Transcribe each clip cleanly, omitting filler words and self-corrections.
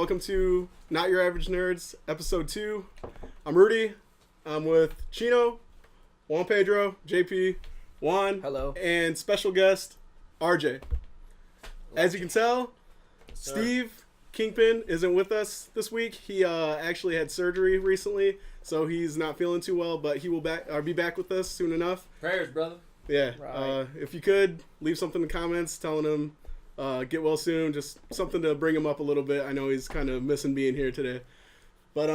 welcome to Not Your Average Nerds, episode 2. I'm Rudy. I'm with Chino, Juan Pedro, JP, Juan, hello, and special guest RJ. As you can tell, Steve Kingpin isn't with us this week. He actually had surgery recently, so he's not feeling too well, but he will be back with us soon enough. Prayers, brother. Yeah. Right. If you could, leave something in the comments telling him get well soon. Just something to bring him up a little bit. I know he's kind of missing being here today. But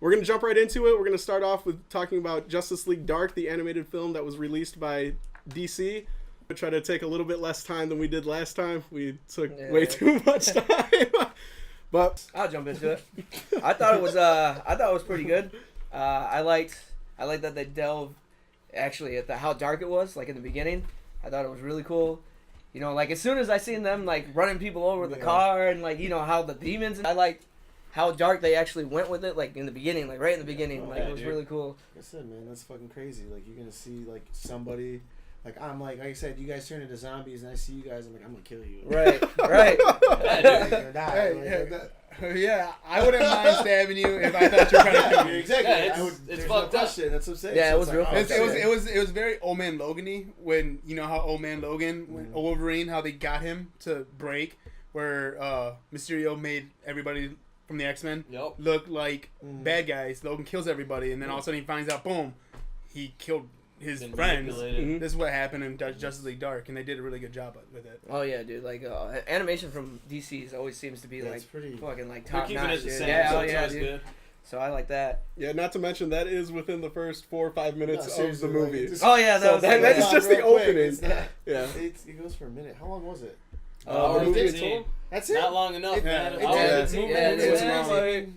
we're going to jump right into it. We're going to start off with talking about Justice League Dark, the animated film that was released by DC. We'll try to take a little bit less time than we did last time. We took way too much time. But I'll jump into it. I thought it was pretty good. I liked that they delved actually at how dark it was, like in the beginning. I thought it was really cool. You know, like as soon as I seen them like running people over with the car and like, you know, how the demons, I liked how dark they actually went with it, like in the beginning, like right in the beginning. Like it was really cool. Like I said, man, that's fucking crazy. Like you're gonna see like somebody, like I'm like I said, you guys turn into zombies and I see you guys, I'm like, I'm gonna kill you. Right, right. Yeah, I wouldn't mind stabbing you if I thought you were trying to kill me. Exactly. Yeah, it's fucked up. Shit. That's what I'm saying. Yeah, so it was real. It was very Old Man Logan-y when, you know how Old Man Logan, when Wolverine, how they got him to break, where Mysterio made everybody from the X-Men look like bad guys. Logan kills everybody, and then all of a sudden he finds out, boom, he killed his friends. Mm-hmm. This is what happened in Justice League Dark, and they did a really good job with it. Oh yeah, dude. Like animation from DC always seems to be like pretty fucking like top Keeping notch. it the Dude. same. Yeah, So oh it's yeah, always dude. good. So I like that. yeah, not to mention that is within the first 4 or 5 minutes of the seriously, movie. like, Oh yeah, So that is just the opening. Yeah. It goes for a minute. How long was it? The movie in 15. total? That's it. Not long enough, man. It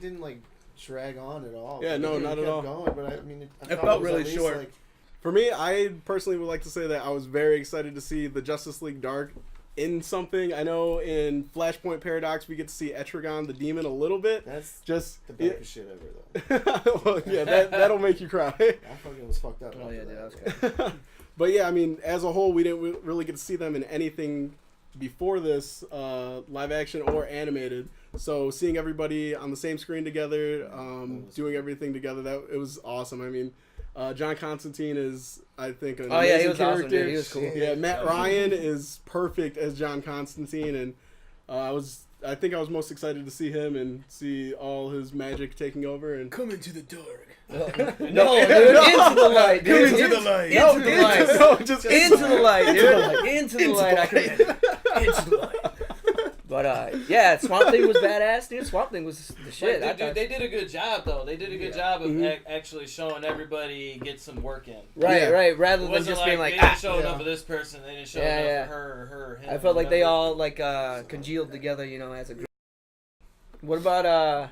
didn't like drag on at all. Yeah, no, It not at kept all. Going, but I mean, I It thought felt was really at least, short. Like, For me, I personally would like to say that I was very excited to see the Justice League Dark in something. I know in Flashpoint Paradox we get to see Etrigan the Demon a little bit. that's Just the darkest shit ever, though. well, yeah, that'll make you cry. I fucking was fucked up. Oh yeah, after dude, that. that was good. But yeah, I mean, as a whole, we didn't really get to see them in anything before this, live action or animated. So seeing everybody on the same screen together, doing everything together, it was awesome. I mean, John Constantine is, I think, an amazing he was character. awesome, dude. He was cool. Yeah, Matt Ryan is perfect as John Constantine, and I think I was most excited to see him and see all his magic taking over. And Come into the dark. No, dude, into the light, dude. Into the light. Into the light. No, just Into the light, dude. Into the light. I can. Into the light. But yeah, Swamp Thing was badass, dude. Swamp Thing was the shit. Like, they did a good job, though. They did a good job of actually showing everybody get some work in. Right, Yeah. right. Rather It than wasn't just being like, they didn't show enough of this person. They didn't show enough of her or her. Him, I felt like they whatever. all like congealed together, you know, as a group. What about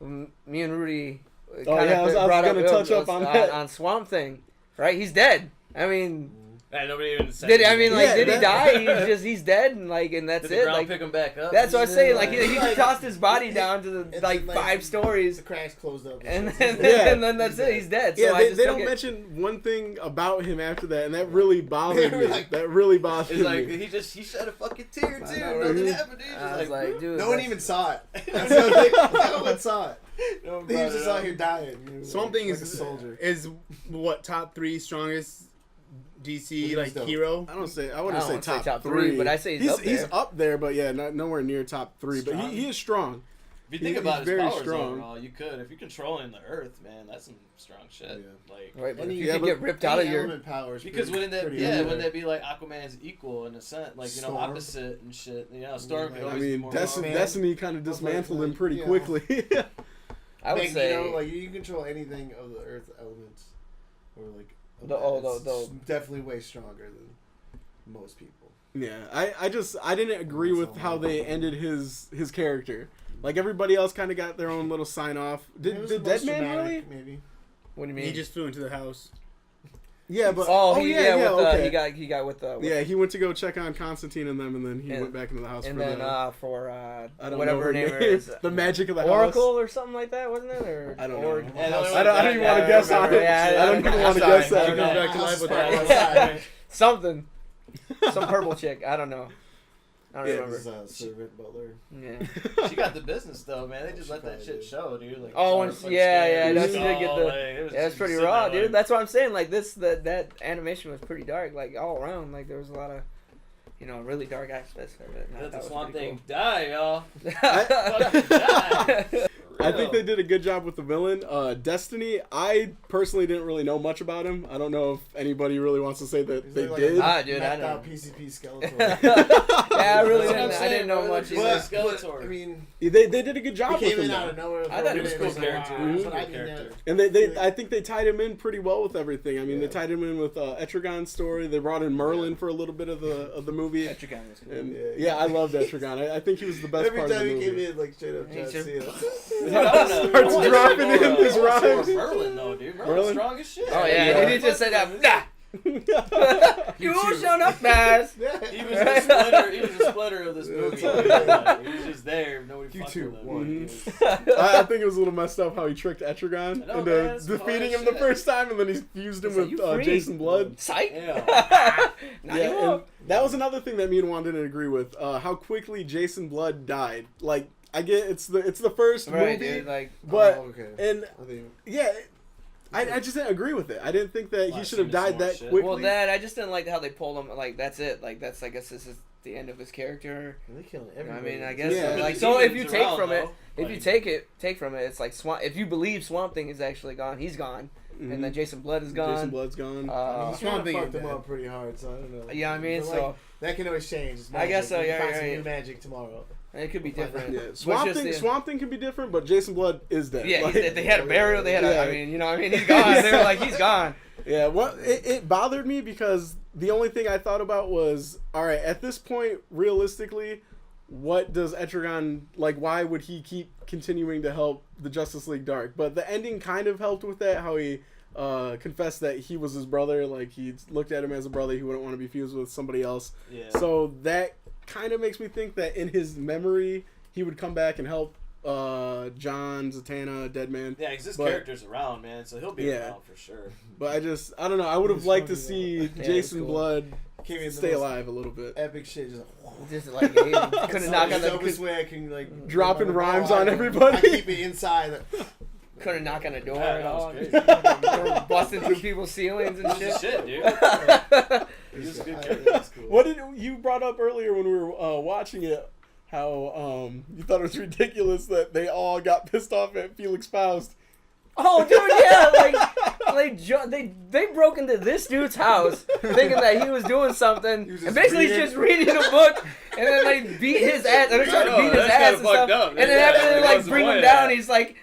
me and Rudy? Oh, yeah, I was gonna touch up on that. On Swamp Thing, right? He's dead. I mean, nobody even said did he that- die? He's dead, and that's Did the it. ground Like pick him back up? that's what I was saying. Like Yeah. he tossed his body down to the like 5 stories, The cracks closed up. and shit. then that's it. He's dead. So Yeah, I they just don't mention one thing about him after that, and that really bothered me. Like- that really bothered It's like me. he shed a fucking tear I too. know, Nothing right? happened. Dude. I was like, dude, No one that's- even saw it. That's the thing. No one saw it. No one He was brought just it out up. here dying. You know, Swamp Thing like a is soldier. is what, top 3 strongest DC He's like dope. hero? I wouldn't say I don't say wanna say top, three, 3, but I say he's up there. but yeah, nowhere near top 3. But Strong. he is strong. If you think He's about his very powers strong. overall, you could. If you're controlling the Earth, man, that's some strong shit. Yeah. Like, Right, but Any- if you yeah, could but get ripped out of Any your element powers. because pretty- wouldn't that pretty yeah, up wouldn't there. that be like Aquaman's equal in a sense? Like, you know, Storm. opposite and shit. You know, Storm could I I always be mean, more Destiny- powerful. Destiny kind of dismantled him pretty yeah. quickly. I would Like, say you know, like you control anything of the Earth elements, or like of The- that, the- it's definitely way stronger than most people. Yeah, I didn't agree with how they ended his character. Like everybody else kind of got their own little sign off. It Did was the Dead most Man dramatic, really? Maybe. what do you mean? He just flew into the house. Yeah, but okay. He got with the yeah, he went to go check on Constantine and them, and then he And- went back into the house. and for then the, for I don't whatever know her name is, the magic of the Oracle house. or something like that, wasn't it? Or I don't or, know. Yeah, no, I don't even want to guess on it. Yeah, I don't even want to guess I on don't know. it. Back to life with Outside. that. something, some purple chick. I don't know. I don't Yeah, remember. His servant butler. Yeah. She got the business though, man. They just She let that probably shit did. show, dude. Like, Oh, Charlotte and fucking yeah, scared. that's- she did get the- Like, it was Yeah, it's just pretty sitting raw, there, dude. like- That's what I'm saying. Like that animation was pretty dark, like all around. Like there was a lot of, really dark aspects of it. and I Let the thought it was Swamp pretty Thing die, y'all. cool. Fucking die. I think they did a good job with the villain. Destiny, I personally didn't really know much about him. I don't know if anybody really wants to say that He's they like did. Dude, I know. PCP Skeletor. Yeah, I really That's what I'm didn't. I saying, didn't know bro. much. He's either. like Skeletor. I mean, They did a good he job with came him. in out though. of nowhere. I thought he was a cool character. Mhm. Cool But I mean, character. And I think they tied him in pretty well with everything. I mean, they tied him in with Etrigan's story. They brought in Merlin for a little bit of the movie. Etrigan was cool. And yeah, I loved Etrigan. I think he was the best every part of time the he movie. came in, like straight up John He's Cena. Dude, I Starts wanna dropping see in more, his I wanna see more rhymes. Merlin though, dude. Merlin's Merlin? strong as shit. Oh yeah, Yeah. and he just said that. Nah. You too. shut up, guys. He was a splitter. He was a splitter of this movie. Yeah. He was just there. Nobody You fucked two with him. won. Mhm. I think it was a little messed up how he tricked Etrigan I know, into man, it's defeating hard him the shit. first time, and then he fused him He's like, with "You free." Jason Blood. Psych. Yeah. Not Yeah, anymore. and that was another thing that me and Juan didn't agree with. How quickly Jason Blood died. Like, I get it's the first Right, movie, dude. Like, but Oh, okay. and I think yeah, I just didn't agree with it. I didn't think that he Last should have scene is died more that shit. quickly. well, that I just didn't like how they pulled him. Like, that's it. Like, that's I guess this is the end of his character. they killing I everybody. mean, I guess Yeah. like The so. If demons you take around, from it, though, if you like- take from it, it's like Swamp. If you believe Swamp Thing is actually gone, he's gone, Mhm. and then Jason Blood is gone. Jason Blood's gone. He's Swamp trying to Thing fuck is them dead. up pretty hard, so I don't know. Yeah, I mean, But, so that can always change. It's I guess magic. so, You can yeah, find yeah, some yeah. new magic tomorrow. it could be different. yeah, But Swamp just Thing. the- Swamp Thing can be different, but Jason Blood is dead. Yeah, Like, they had a burial. They had a. I Yeah. mean, you know, what I mean, he's gone. They're like, he's gone. Yeah, well, it bothered me because the only thing I thought about was, all right, at this point, realistically, what does Etrigan, like, why would he keep continuing to help the Justice League Dark? But the ending kind of helped with that, how he confessed that he was his brother, like, he looked at him as a brother, he wouldn't want to be fused with somebody else. Yeah. So that kind of makes me think that in his memory, he would come back and help John, Zatanna, Deadman. Yeah, because this But- character's around, man, so he'll be Yeah. around for sure. But I don't know, I would have He's liked to fucking see Yeah, Jason it's cool. Blood Came in the stay most alive a little bit. Epic shit. Just Just like he couldn't knock on the the dopest way I can like Dropping I rhymes I- on everybody. I keep it inside. couldn't knock on the door Yeah, at that was all. crazy. They were busting through people's ceilings and This is shit. shit, dude. He's a good character. That's cool. What did you brought up earlier when we were watching it? How you thought it was ridiculous that they all got pissed off at Felix Faust. Oh, dude, yeah, they broke into this dude's house thinking that he was doing something, He was and just basically reading. just reading a book, and then they beat his ass, and they tried to I know, beat his that's ass kinda and stuff, fucked up, and then yeah, after they it like was bring him way down, bad. he's like,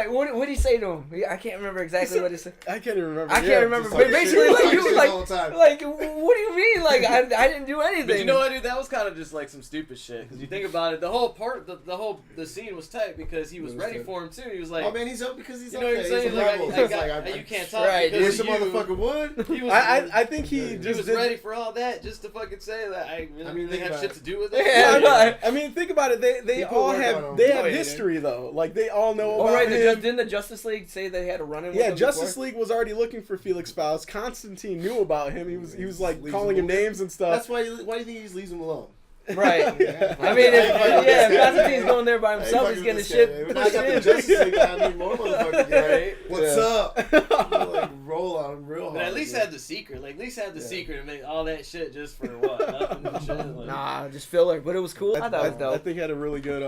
what did he say to him? I can't remember exactly what he said. I can't even remember. I can't Yeah, remember, just but basically, like, you shit like, all the time. like, what do you mean? Like, I didn't do anything. But you know what, dude? That was kind of just like some stupid shit. Because you think about it, the whole part, the scene was tight because he was It was ready tight. for him too. He was like, Oh man, he's up because he's you up know what there. I'm saying? He's a Like, rebel. I He's got, like, you can't talk Right, because wish the you. motherfucker would. He was, I think he he just was did. ready for all that just to fucking say that I really mean, didn't think have about shit it. to do with Yeah, it. right. I mean, think about it. They He put all work on have him. they No, have he didn't. history though. Like they all know Oh about right, him. didn't the Justice League say they had a run-in with Yeah, him Justice before? League was already looking for Felix Faust. Constantine knew about him. He was like Leaves calling him him alone. names and stuff. That's why do you think he just leaves him alone? Right. Yeah. I mean, if Yeah. Constantine's going there by I ain't himself, fucking he's getting with his this shit. guy, man. put When I got the in. Justice League, I need more motherfuckers. Yeah. Right? What's Yeah. up? You know, like roll on him real hard. But at least yeah. had the secret. Like, at least had the Yeah. secret and make all that shit just for what? Nothing and shit. Like, Nah, just filler. But it was cool. I thought it was I dope. think it had a really good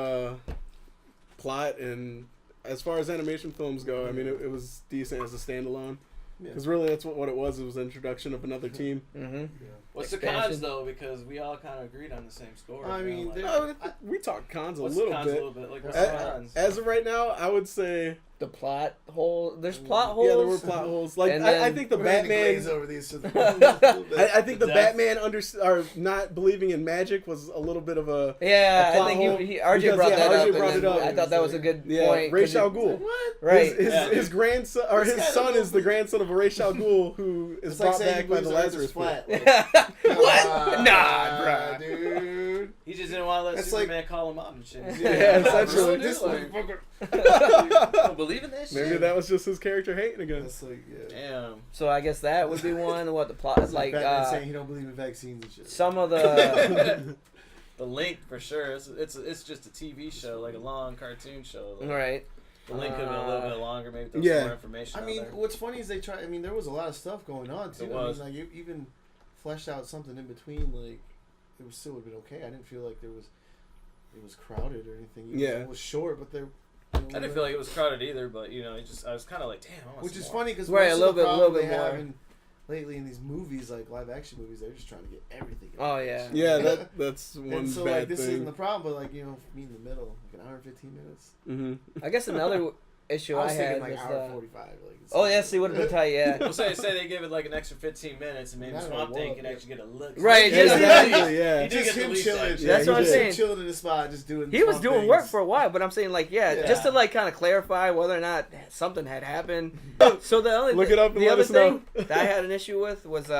plot, and as far as animation films go, I mean, it was decent as a standalone. Yeah. Because really, that's what it was. It was an introduction of another team. Mm-hmm. What's the Expansion. cons though? Because we all kind of agreed on the same story. I you know, mean, like, there- We talked cons a what's little the cons bit. a little bit? Like, what's As- the cons? As of right now, I would say The plot hole. There's plot holes. yeah, there were plot holes. Like And I then- think the We're gonna Batman. glaze over these. So I think the The Batman or not believing in magic was a little bit of a Yeah, A plot I think hole. RJ Because, brought yeah, that RJ up. brought and it up. I thought that was a good yeah. point. Ra's 'cause al it- Ghul. What? Right. His grandson or This his guy son don't is the grandson of a Ra's al Ghul who is It's like brought saying back he by the believes the Earth Lazarus is pit. flat. What? Nah, bruh. Dude. He just didn't want to let That's Superman call him out and shit. Yeah, essentially. Bro, This dude, like, motherfucker. don't believe in that shit. Maybe that was just his character hating again. That's like, yeah. Damn. So I guess that would be one. What the plot is It's like like. Batman saying he don't believe in vaccines and shit. Some of the The Link for sure. It's just a TV show, like a long cartoon show. Like, Right. The Link could have been a little bit longer. Maybe there was more information. I mean, out there. what's funny is they try. I mean, there was a lot of stuff going on too. It was. I mean, like you even fleshed out something in between. Like it was still would have been okay. I didn't feel like it was crowded or anything. Even it was short, but there. I didn't feel like it was crowded either, but you know, I was kind of like, damn. I want Which some is more. funny because Right, a little bit more. Lately in these movies, like live action movies, they're just trying to get everything. Oh yeah. Yeah, that's one and so bad like this thing. isn't the problem, but like you know, me in the middle, like an hour and 15 minutes. Mm-hmm. I guess another issue I was I thinking had like was hour 45. Like, oh yes, he would have been tight. Yeah. We'll say they give it like an extra 15 minutes, and maybe I don't know Swamp Thing what, can yeah. actually get a look. Right, Yeah, just- exactly, yeah. He did just get the him least chilling. action. That's what I'm he did. saying. Chilling in the spot, just doing. He was fun doing things. work for a while, but I'm saying like Yeah. just to like kind of clarify whether or not something had happened. So the only Look it up and the let other us know. thing that I had an issue with was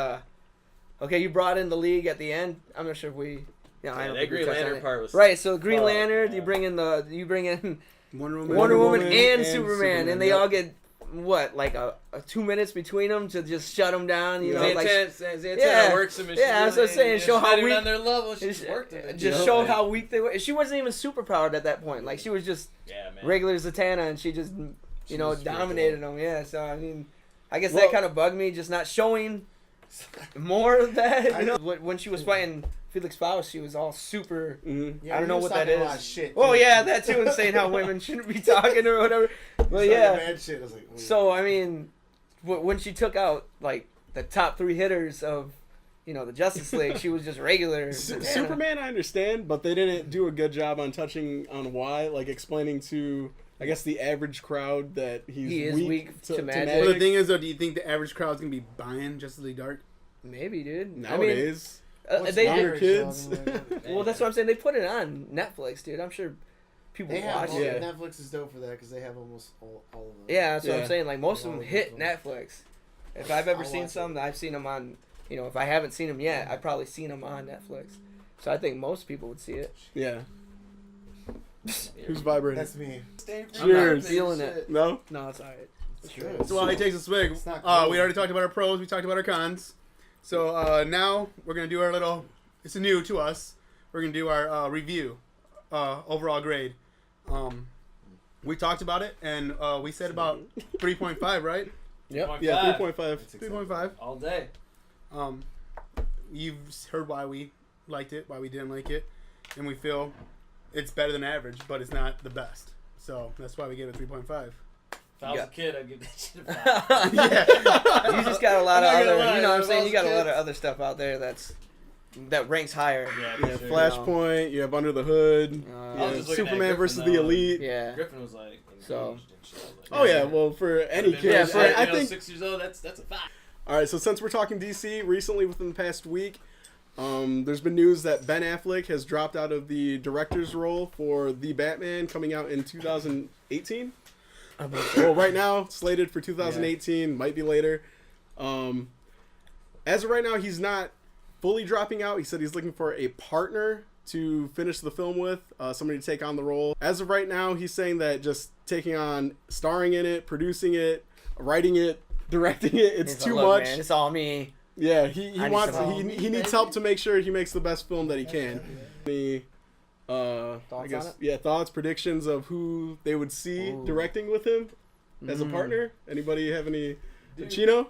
okay, you brought in the League at the end. I'm not sure if we. I Yeah, don't that think we Green touched on Lantern it. part was Right, so Green Oh, Lantern, yeah. you bring in Wonder Wonder Woman Woman and and Superman, and they all get what like a 2 minutes between them to just shut them down. You know, like Zantana works him. And yeah, that's what I'm saying. Show how weak- on their level. She just worked him. just show how weak they were. She wasn't even superpowered at that point. Like she was just Yeah, man. regular Zatanna, and she just She was dominated them. Yeah, so I mean, I guess Well- that kind of bugged me, just not showing more of that. You know, when she was fighting Felix Faust, she was all super. Mm-hmm. Yeah, I don't he know was what that talking a lot is. of shit, Oh too. yeah, that too, and saying how women shouldn't be talking or whatever. But Talking yeah, bad shit. I was like, so I mean, when she took out like the top 3 hitters of, the Justice League, she was just regular. Superman, I understand, but they didn't do a good job on touching on why, like explaining to, I guess, the average crowd that He is weak to magic. Well, the thing is, though, do you think the average crowd's gonna be buying Justice League Dark? Maybe, dude. Nowadays, What's they younger marriage, kids. well, that's what I'm saying. They put it on Netflix, dude. I'm sure people They have watch it. Netflix is dope for that because they have almost all of them. Yeah, that's what Yeah. I'm saying. Like most of them All of hit them. Netflix. If I've ever I'll seen watch some, it. I've seen them on. If I haven't seen them yet, I've probably seen them on Netflix. So I think most people would see it. Yeah. Who's vibrating? That's me. I'm not Cheers. feeling it. No. No, it's alright. It's good. So while he takes a swig, It's not we cold. already talked about our pros. We talked about our cons. So now we're gonna do our little. It's new to us. We're gonna do our review, overall grade. We talked about it, and we said about 3.5, right? Yep. Yeah, 3.5. 3.5. all day. You've heard why we liked it, why we didn't like it, and we feel it's better than average, but it's not the best. So that's why we gave it 3.5. If I was Yeah. a kid, I'd give that shit a 5. Yeah. You just got a lot of I'm not other. gonna lie, You know what I'm if I saying? was You got a lot of kids- other stuff out there that ranks higher. Yeah, Yeah, for sure. Flashpoint. You have Under the Hood. I was Yeah, just looking at Superman Griffin, versus the though, Elite. Yeah. Griffin was like, So- engaged and shit. I was like, Oh yeah, well for any kid, Yeah, for- I think. 6 years old. That's a 5. All right, so since we're talking DC, recently within the past week, there's been news that Ben Affleck has dropped out of the director's role for The Batman coming out in 2018. Well, right now, slated for 2018, might be later. As of right now, he's not fully dropping out. He said he's looking for a partner to finish the film with, somebody to take on the role. As of right now, he's saying that just taking on starring in it, producing it, writing it, directing it, it's He's too like, "Look, much. Man, it's all me. Yeah, he I need wants some help. he needs help to make sure he makes the best film that he can. Any I Thoughts guess on it? thoughts, predictions of who they would see Ooh. directing with him as a Mm. partner? Anybody have any? Dude. Chino?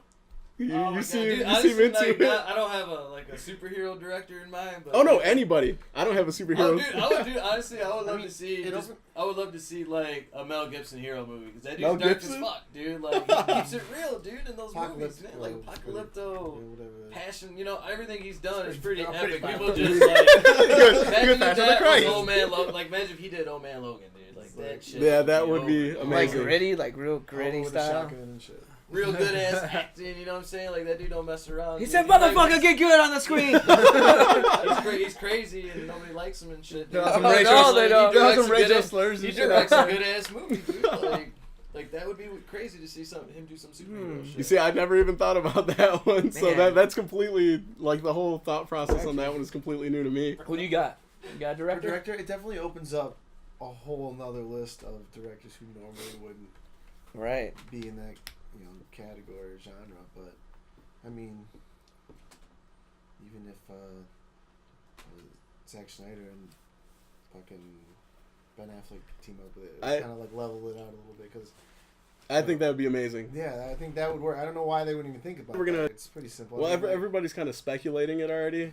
You, Oh my you God, seem dude, you honestly, seem into like, it. I don't have a superhero director in mind. But Oh no, anybody. I don't have a superhero. Oh, dude, honestly, I would love mean, to see. it Just, I would love to see like a Mel Gibson hero movie because that Mel dude's dark Gibson? as fuck, dude. Like he keeps it real, dude, in those movies, man. Like Yeah, Apocalypto, whatever. Passion. Everything he's done is pretty- pretty pretty epic. fine. People just Good- like good imagine if Passion of the that was Christ. Old Man Logan. Like imagine if he did Old Man Logan, dude. Like that shit. Yeah, that would be over. amazing. Like gritty, like real gritty All over the style. shotgun and shit. Real good ass acting. You know what I'm saying? Like that dude don't mess around. He dude. said, He's like- "Motherfucker, get good on the screen." He's crazy and nobody likes him and shit. There dude. are some Oh, racial- no, they don't. there are He some directs a racial good- slurs He and shit. directs a good ass movie, dude. Like that would be crazy to see him do some superhero shit. You see, I never even thought about that one. So Man. that's completely like the whole thought process on that one is completely new to me. Who do you got? You got a For director? director, it definitely opens up a whole nother list of directors who normally wouldn't Right. be in that category or genre. But I mean, even if Zack Snyder and fucking Ben Affleck team up with it. I- Kind of like level it out a little bit because. I think that would be amazing. Yeah, I think that would work. I don't know why they wouldn't even think about We're gonna- that. It's pretty simple. Well, I mean, like, everybody's kind of speculating it already.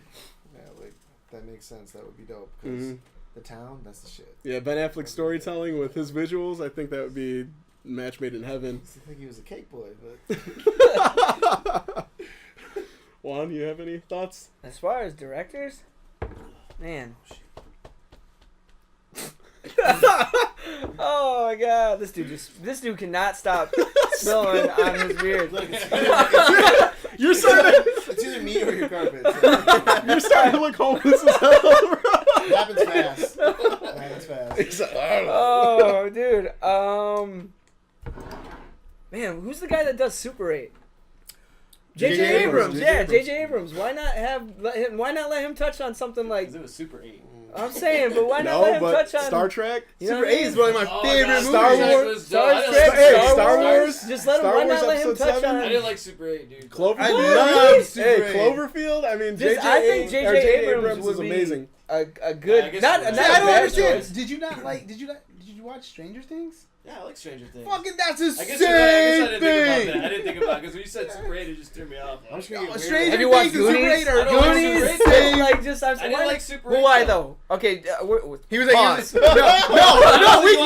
yeah, like that makes sense. That would be dope because Mhm. the town, that's the shit. Yeah, Ben Affleck storytelling with his visuals, I think that would be match made in heaven. I think he was a cake boy, but Juan, you have any thoughts? As far as directors, man. Oh my god, this dude cannot stop spilling on his beard. look, You're starting. it's either me or your carpet. So You're starting to look homeless as hell. it happens fast. It happens fast. It's like, Oh, dude. Man, who's the guy that does Super 8? J.J. Abrams. Yeah, J.J. Abrams. Why not let him touch on something like? It was Super 8. I'm saying, but why not no, let him but touch on Star Trek. You know Super what I 8 mean? is one of my favorite movies. Star Wars. Star Wars. Just let him. Star Why Wars not let him Episode touch 7? on? I didn't like Super 8, dude. Cloverfield. I love Super Hey, 8. Cloverfield. I mean, I think J.J. J.J. Abrams is would be amazing. a I good, guess not you're not right. a I don't bad understand. choice. Did you watch Stranger Things? Yeah, I like Stranger Things. Fucking that's the I guess you're right. I same didn't think about thing. that. I didn't think about it because when you said Super 8, it just threw me off. I'm just gonna get weird. Stranger Have you watched Things and Super Goonies? 8 are I don't like Goonies, Super 8 the same. like just I'm I didn't like Super 8. But why though? Okay, He was like, Pause. no, we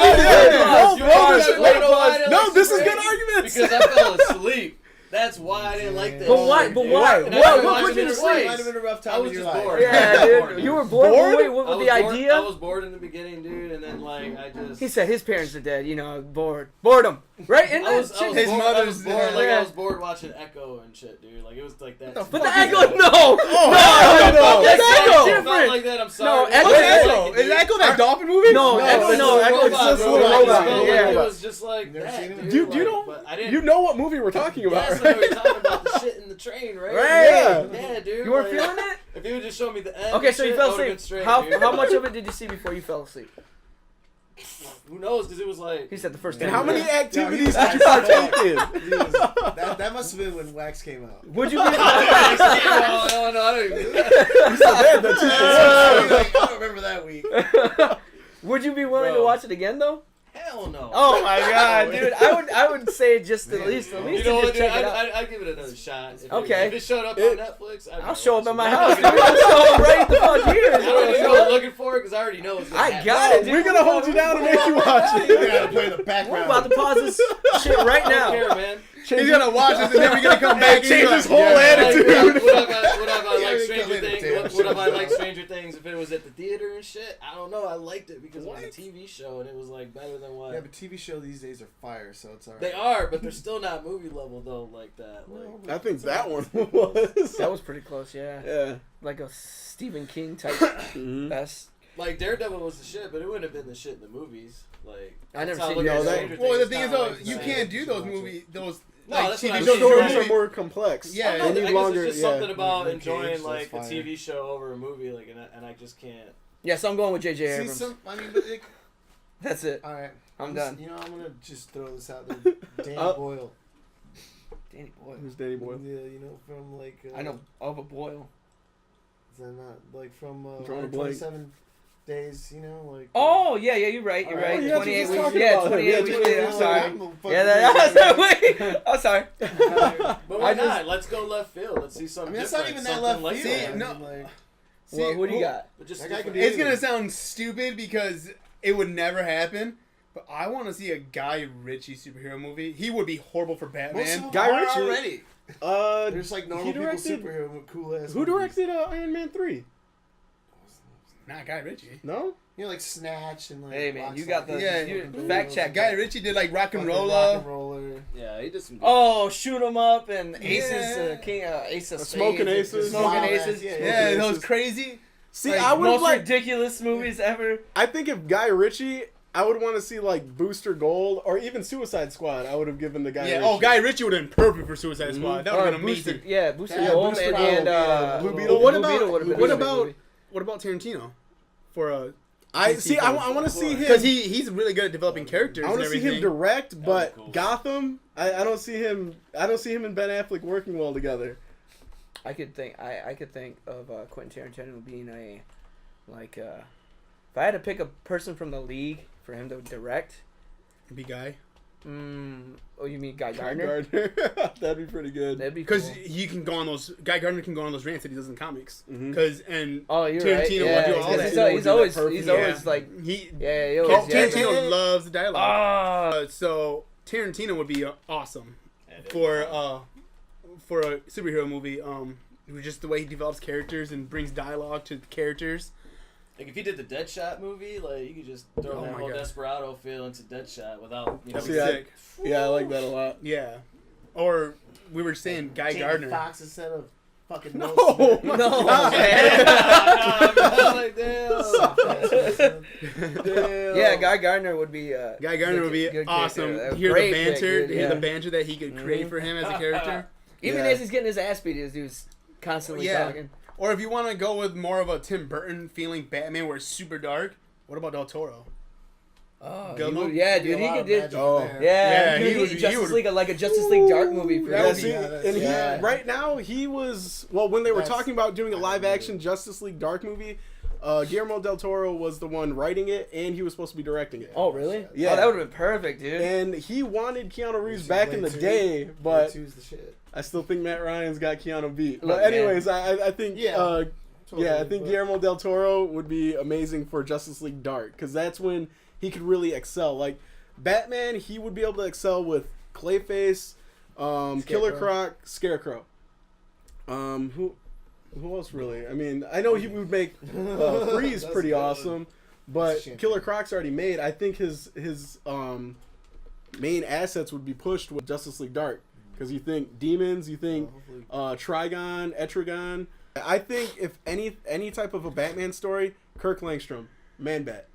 No, this is good arguments. Because I fell asleep. That's why I didn't like this. But why? But why? And I What watched put you it to twice. sleep? Might have been a rough I time was in your just life. bored. Yeah, dude. You were bored. Bored? Wait, what I was was the bored- idea? I was bored in the beginning, dude, and then like I just. He said his parents are dead. You know, bored. Boredom. Right? Isn't I was, that I was shit? His bored, I was mother's bored, dead. like Yeah. I was bored watching Echo and shit, dude. Like it was like that. But the fuck Echo, is no, no. that's Echo. It different. felt like that. I'm sorry. No, It Echo- was What's like Echo? it, Is dude. Echo that dolphin movie? No, Echo, it's no, a Echo is robot, just bro. little Like, robot. it felt like Yeah. It was just like You never that, seen it? dude. You Like, don't. but I didn't. You know what movie we're talking about, Yes, I know right? you're talking about the shit in the train, right? Right. Yeah, dude. You weren't like, feeling it? If you would just show me the end. Okay, and so you shit, fell I would've been asleep. straight, How dude. much of it did you see before you fell asleep? Who knows? Because it was like. He said the first And time. how many activities Yeah, did you partake in? That must have been when Wax came out. Would you be? no, I don't even. You said that. That's I don't remember that week. Would you be willing to Bro. watch it again though? Hell no. Oh my god, dude! I would say just at least You to know what, just dude? check it out. I'd give it another shot. Okay. If it showed up It- on Netflix, I'll show up at my I house. Dude. I'll show up right the fuck here. I don't even know what I'm looking for because I already know it's gonna I happen. got it, dude. We're gonna hold you down and make you watch You it. gotta play the We're background. about to pause this shit right I don't care, now. man. He's gonna watch this and then we're gonna come back. Change and his he's like, whole attitude. Would I Yeah, like we Stranger come in Things? damn Would I show. like Stranger Things if it was at the theater and shit? I don't know. I liked it because it was a TV show and it was like better than what. Yeah, but TV show these days are fire, so it's alright. They are, but they're still not movie level though, like that. Like, I think that one was. That was pretty close, yeah. Yeah. Like a Stephen King type Mhm. best. like Daredevil was the shit, but it wouldn't have been the shit in the movies. Like I never that's how seen look at No, that- Stranger Well, the Things, thing is not though, like the you same. can't do should those watch movies, those No, like that's what TV I'm The saying. shows. stories Right. are more complex. Yeah, I They know, need I guess longer. it's just Yeah. something about Luke enjoying Cage, like a that's TV show over a movie, like, and I just can't. Yeah, so I'm going with J.J. See, Abrams. I mean, but That's it. alright. I'm just- done. You know, I'm gonna just throw this out there. Danny Boyle. Danny Boyle. Who's Danny Boyle? Yeah, you know, from like. I know of a Boyle. Is that not like from Drawing a blank. 27 days? You know, like. Oh yeah, you're right. You're Alright. right. Oh, yeah, 28 just weeks. talking Yeah, about him. 28 Yeah, weeks. just- Yeah, I'm sorry. I'm a fucking Yeah, that, wait. I'm sorry. But why I just- not? Let's go left field. Let's see I something mean, that's different. not even that something left like field. See, that. no. I mean, like, Well, who do you got? But just That guy can different. do It's gonna sound stupid because it would never happen. But I want to see a Guy Ritchie superhero movie. He would be horrible for most of Batman. them Guy are Ritchie- already. He There's like normal people directed- superhero cool ass. Who directed Iron Man 3? Not Guy Ritchie. No? You know, like Snatch and like. Hey, man, Lock, you got Stock, the- Yeah. you- Two fact Smoking check. Guy Ritchie did like Rock and Rock Rolla. and Roller. Yeah, he did some. Oh, shoot 'em up and Aces, Yeah. King, Ace of Smoking Spades. Aces. Smoking Wild Aces. ass, yeah, Yeah, Okay, those this is- crazy. See, Like, I would Most like. ridiculous movies ever. I think if Guy Ritchie, I would want to see like Booster Gold or even Suicide Squad. I would have given the Guy Yeah. Ritchie. Oh, Guy Ritchie would have been perfect for Suicide Squad. That would have been Booster, amazing. yeah, Booster Yeah, Gold Booster and, Gold, and yeah. Blue Blue Beetle. But what Blue about Beetle would've been a what good about movie. what about Tarantino? For I see. I want to see him. because he's really good at developing characters. I want and to see everything. him direct, but cool. Gotham. I don't see him. I don't see him and Ben Affleck working well together. I could think of Quentin Tarantino being Like, if I had to pick a person from the league for him to direct, Be Guy. Oh, you mean Guy Gardner? That'd be pretty good. That'd be Because cool. he can go on those. Guy Gardner can go on those rants that he does in comics. Mhm. Oh, you're right. Tarantino Yeah, will do all that. He's always perfect. like, He he always, Tarantino loves the dialogue. Ah. So Tarantino would be awesome for a superhero movie. Just the way he develops characters and brings dialogue to the characters. Like if he did the Deadshot movie, like you could just throw Oh that my whole God. Desperado feel into Deadshot without That'd See, be I- sick. Yeah, I like that a lot. Yeah. Or we were saying Guy Jamie Gardner. Foxx instead of fucking No, Will Smith. No, like, damn. Yeah, Guy Gardner would be. Guy Gardner would be good awesome. character. Hear the Great banter, pick, dude, hear the yeah. banter that he could create for him as a character. Even Yeah. as he's getting his ass beat, this dude's constantly Yeah. talking. Or if you want to go with more of a Tim Burton feeling Batman where it's super dark, what about Del Toro? Oh, Good he would- look. yeah, Be a dude, he lot could of do. magic Oh. there. Yeah, Yeah, dude, he would- Justice he would- League, like a Justice League dark movie. For Yeah, that see, would be- and he yeah. right now he was when they were That's- talking about doing a I live remember. action Justice League Dark movie. Guillermo del Toro was the one writing it, and he was supposed to be directing it. Oh, really? Yeah. Oh, that would have been perfect, dude. And he wanted Keanu Reeves See, back in the Blade 2? day, Blade but 2's the shit. I still think Matt Ryan's got Keanu beat. Look, But anyways, I think Yeah. I think Totally, Guillermo del Toro would be amazing for Justice League Dark because that's when he could really excel. Like Batman, he would be able to excel with Clayface, Killer Croc, Scarecrow. Who else really? I mean, I know he would make Freeze That's pretty good. awesome, but That's a shame. Killer Croc's already made. I think his main assets would be pushed with Justice League Dark because you think demons, you think Hopefully. Trigon, Etrigon. I think if any type of a Batman story, Kirk Langstrom, Man-Bat.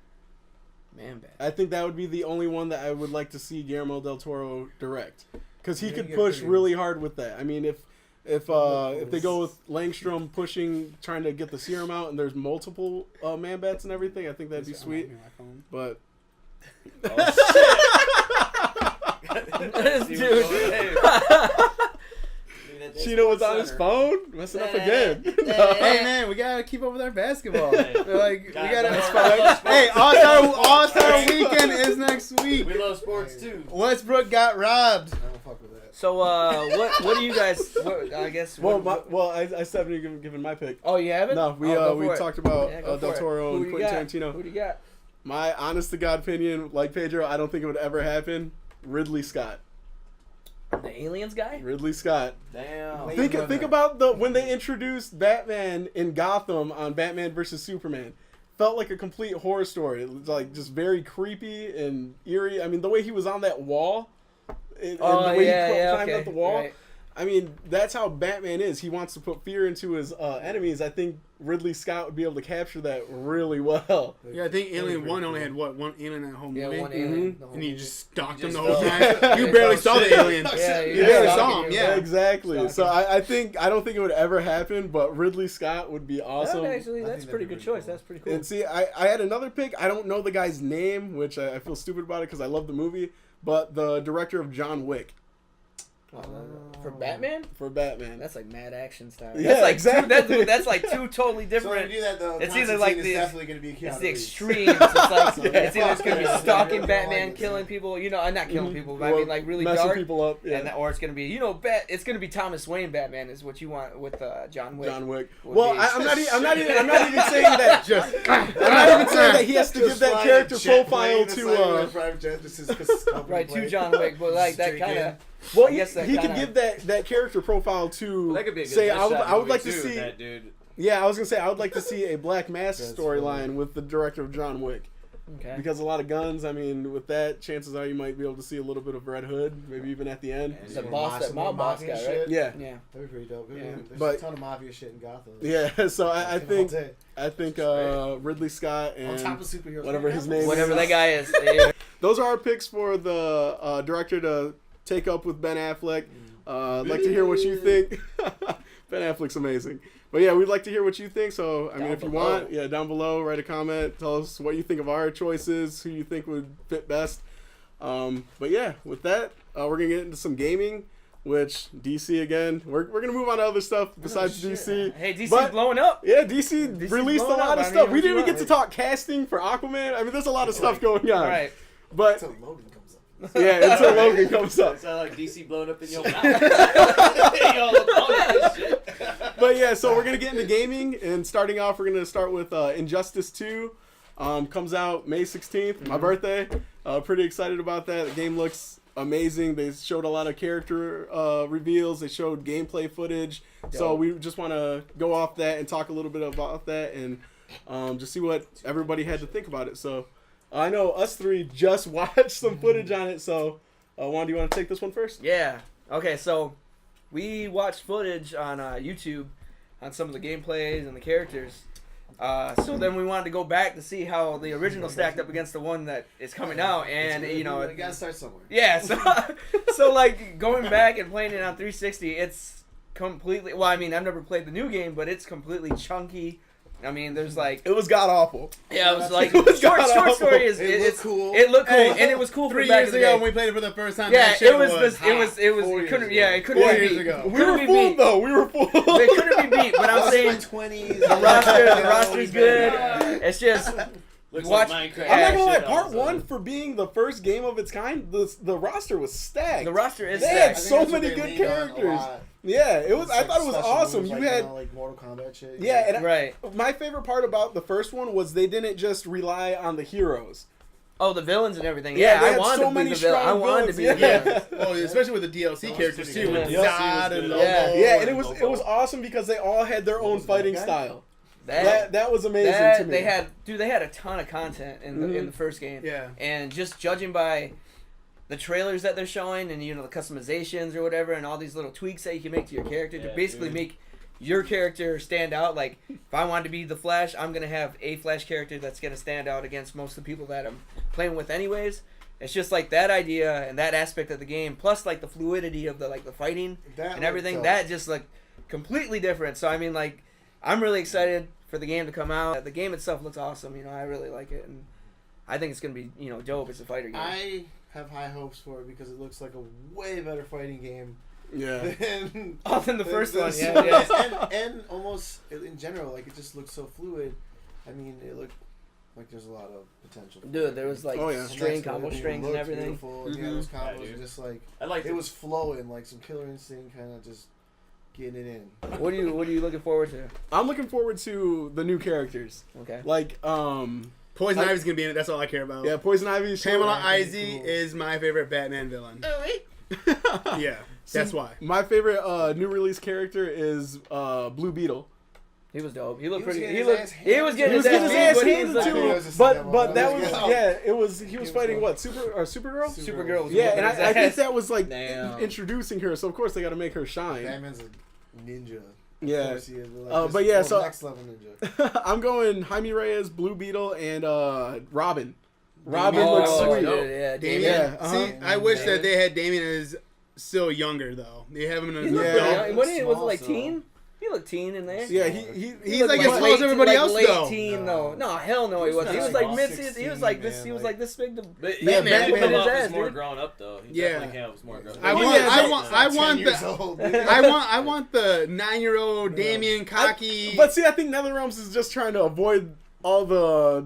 Man, bad. I think that would be the only one that I would like to see Guillermo del Toro direct because he Yeah, could you get push pretty- really hard with that. I mean, if they go with Langstrom trying to get the serum out and there's multiple Man-Bats and everything, I think that'd be sweet. But Dude. Chino was on his phone messing up again. Hey man, we gotta keep up with our basketball. Hey. Like we God, gotta. that's fine. Hey, All-Star Weekend is next week. We love sports too. Westbrook got robbed. I don't fuck with that. So, what do you guys? I guess. I still haven't given my pick. Oh, you haven't? No, we Oh, go we for it. talked about Yeah, go Del for it. Toro Who and do you Quentin got? Tarantino. Who do you got? My honest to God opinion, like Pedro, I don't think it would ever happen. Ridley Scott. The aliens guy? Ridley Scott. Damn. Wait. Think about when they introduced Batman in Gotham on Batman versus Superman. Felt like a complete horror story. It was like just very creepy and eerie. I mean, the way he was on that wall, and the way he climbed up the wall. Right. I mean, that's how Batman is. He wants to put fear into his enemies. I think Ridley Scott would be able to capture that really well. Yeah, I think Alien 1 only had one alien in that whole movie. Yeah, one alien. Mhm. the whole And you movie. just stalked You him the just whole felt- time. You barely saw the alien. Yeah, You barely saw stalking him, you. yeah. Exactly. Stalking. So I don't think it would ever happen, but Ridley Scott would be awesome. That actually, I that's think a pretty that'd be good pretty choice. cool. That's pretty cool. And see, I had another pick. I don't know the guy's name, which I feel stupid about it because I love the movie. But the director of John Wick For Batman? for Batman. That's like Mad Action style. Yeah, That's like exactly. that's like two totally So different. to do that though, It's either like Constantine the- is definitely going to be Keanu It's the Reeves. extremes. It's like So, it's either it's gonna be yeah. stalking Yeah. Batman, Yeah. killing people. You know, not killing people, but I Well, mean like really messing dark. people up. Yeah. And or it's gonna be it's gonna be Thomas Wayne Batman is what you want with John Wick. John Wick. would Well, be- I'm not even saying that. I'm not even saying that he has to give Just that flying character a jet profile plane, it's like to. a private jet, just 'cause it's company Right, to plane. John Wick, but like Just that take kind of. in. Well, I guess that he could kinda- give that character profile to. That could be a good say Deadshot I would movie like to too, see. that dude. Yeah, I was gonna say I would like to see a Black Mask That's storyline funny. with the director of John Wick. Okay. Because a lot of guns, I mean, with that, chances are you might be able to see a little bit of Red Hood, maybe even at the end. The Some boss, that some mob boss mafia guy, shit. right? Yeah, Yeah. That'd be pretty dope. Yeah. There's But- a ton of mafia shit in Gotham. yeah. So I think All day. Ridley Scott On top and of superheroes. whatever his name Whatever that guy is. Yeah. those are our picks for the director to take up with Ben Affleck. I'd like to hear what you think. Ben Affleck's amazing. But yeah, we'd like to hear what you think. So, I mean, Down if you below. want, down below, write a comment. Tell us what you think of our choices, who you think would fit best. But yeah, with that, we're going to get into some gaming. which DC again. We're gonna move on to other stuff besides DC. Hey, DC's But- blowing up. Yeah, DC released a blowing lot up. of I stuff. mean, We didn't even what get to talk casting for Aquaman. I mean, there's a lot of stuff going on. Right. But Until Logan comes up. yeah, until Logan comes up. Sound like DC blowing up in your mouth. Yo, look on this shit. But yeah, so we're gonna get into gaming, and starting off, we're gonna start with Injustice 2. Comes out May 16th, my birthday. Pretty excited about that. The game looks amazing. They showed a lot of character reveals. They showed gameplay footage. So we just want to go off that and talk a little bit about that and just see what everybody had to think about it. So I know us three just watched some footage on it. So Juan, do you want to take this one first? Yeah. Okay, so we watched footage on YouTube on some of the gameplays and the characters. So then we wanted to go back to see how the original stacked up against the one that is coming out, and you know, you gotta start somewhere. yeah. So like going back and playing it on 360, it's completely. Well, I mean, I've never played the new game, but it's completely chunky. I mean, there's like It was god awful. yeah, it was like It was short god-awful. story is It looked it's cool. It looked cool, Hey, and it was cool for 3 back years in the ago day. when we played it for the first time. Yeah, that shit it was was it was 4 it couldn't years yeah ago. it couldn't 4 be years beat. ago. We Couldn't were be fooled beat. though. We were fooled. They couldn't be beat, but I'm saying my 20s. the roster's good. It's just Looks watch. like Minecraft. I'm not gonna lie. Shit, Part all of a 1 sudden. for being the first game of its kind, the roster was stacked. The roster is They stacked. had I think so that's what many they good leaned on a characters. lot. Yeah, it was. I Like thought it was special awesome. moves, You like, had like Mortal Kombat shit. yeah, and Right. my favorite part about the first one was they didn't just rely on the heroes. Oh, the villains and everything. Yeah, Yeah, they I had wanted so to be many the villain. I strong wanted to be the villains, villain. yeah. Oh, especially with the DLC That was characters pretty too, good. with DLC was Zod good. and Lobo. Yeah. Yeah, and it was awesome because they all had their own fighting guy? style. That, That was amazing that to me. they had a ton of content in the first game. Yeah. And just judging by the trailers that they're showing and you know the customizations or whatever and all these little tweaks that you can make to your character to Yeah, basically dude. make your character stand out. Like if I wanted to be the Flash, I'm gonna have a Flash character that's gonna stand out against most of the people that I'm playing with anyways. It's just like that idea and that aspect of the game, plus like the fluidity of the like the fighting That and everything. looked That just like completely different. So I mean, like I'm really excited for the game to come out. The game itself looks awesome. You know, I really like it, and I think it's gonna be dope. It's a fighter game. I have high hopes for it because it looks like a way better fighting game yeah. than Other than the first one, this. yeah. and almost in general, like it just looks so fluid. I mean, it looked like there's a lot of potential. for Dude, it. there was like Oh, yeah. string And that's combo what it strings and looked everything. Beautiful. And, yeah, Mhm. those Yeah, combos dude. are just like I like it was flowing, like some Killer Instinct kind of just getting it in. What are you looking forward to? I'm looking forward to the new characters. Okay. Like, Poison Ivy's gonna be in it. That's all I care about. yeah, Poison Ivy. Pamela Sure. Izzy is my favorite Batman villain. Yeah, that's why. My favorite new release character is Blue Beetle. He was dope. He looked He was pretty. getting He his looked. ass He was He getting was his getting his ass beat, but he handed was to like- him, He was but that was yeah. It was he was was fighting fun. what Supergirl. Supergirl was Yeah, whooping and his I think ass. that was like Damn. introducing her, so of course they got to make her shine. Batman's a ninja. Of Yeah. course he is, like, But yeah, just so- next level ninja. I'm going Jaime Reyes, Blue Beetle, and Robin. Robin Oh, looks sweet. dude, yeah, Damien. Yeah, uh-huh. See, I wish that they had Damien as still younger though. They have him in He a looked Yeah. pretty Yeah. young. What was it Small, like so- teen? He looked teen in there. Yeah, He's looked like like as tall as everybody like else late though. teen No. though. No, hell no, he He wasn't. He was was like like mid. 16, He was like this. man, He was like- like this big. But Yeah, Batman man, came his off ass, as more dude. grown up though. He Yeah. definitely came off as more grown up. I Well, want, yeah, I 10 want years the, old. I want the 9-year-old Damien cocky. But see, I think NetherRealms is just trying to avoid all the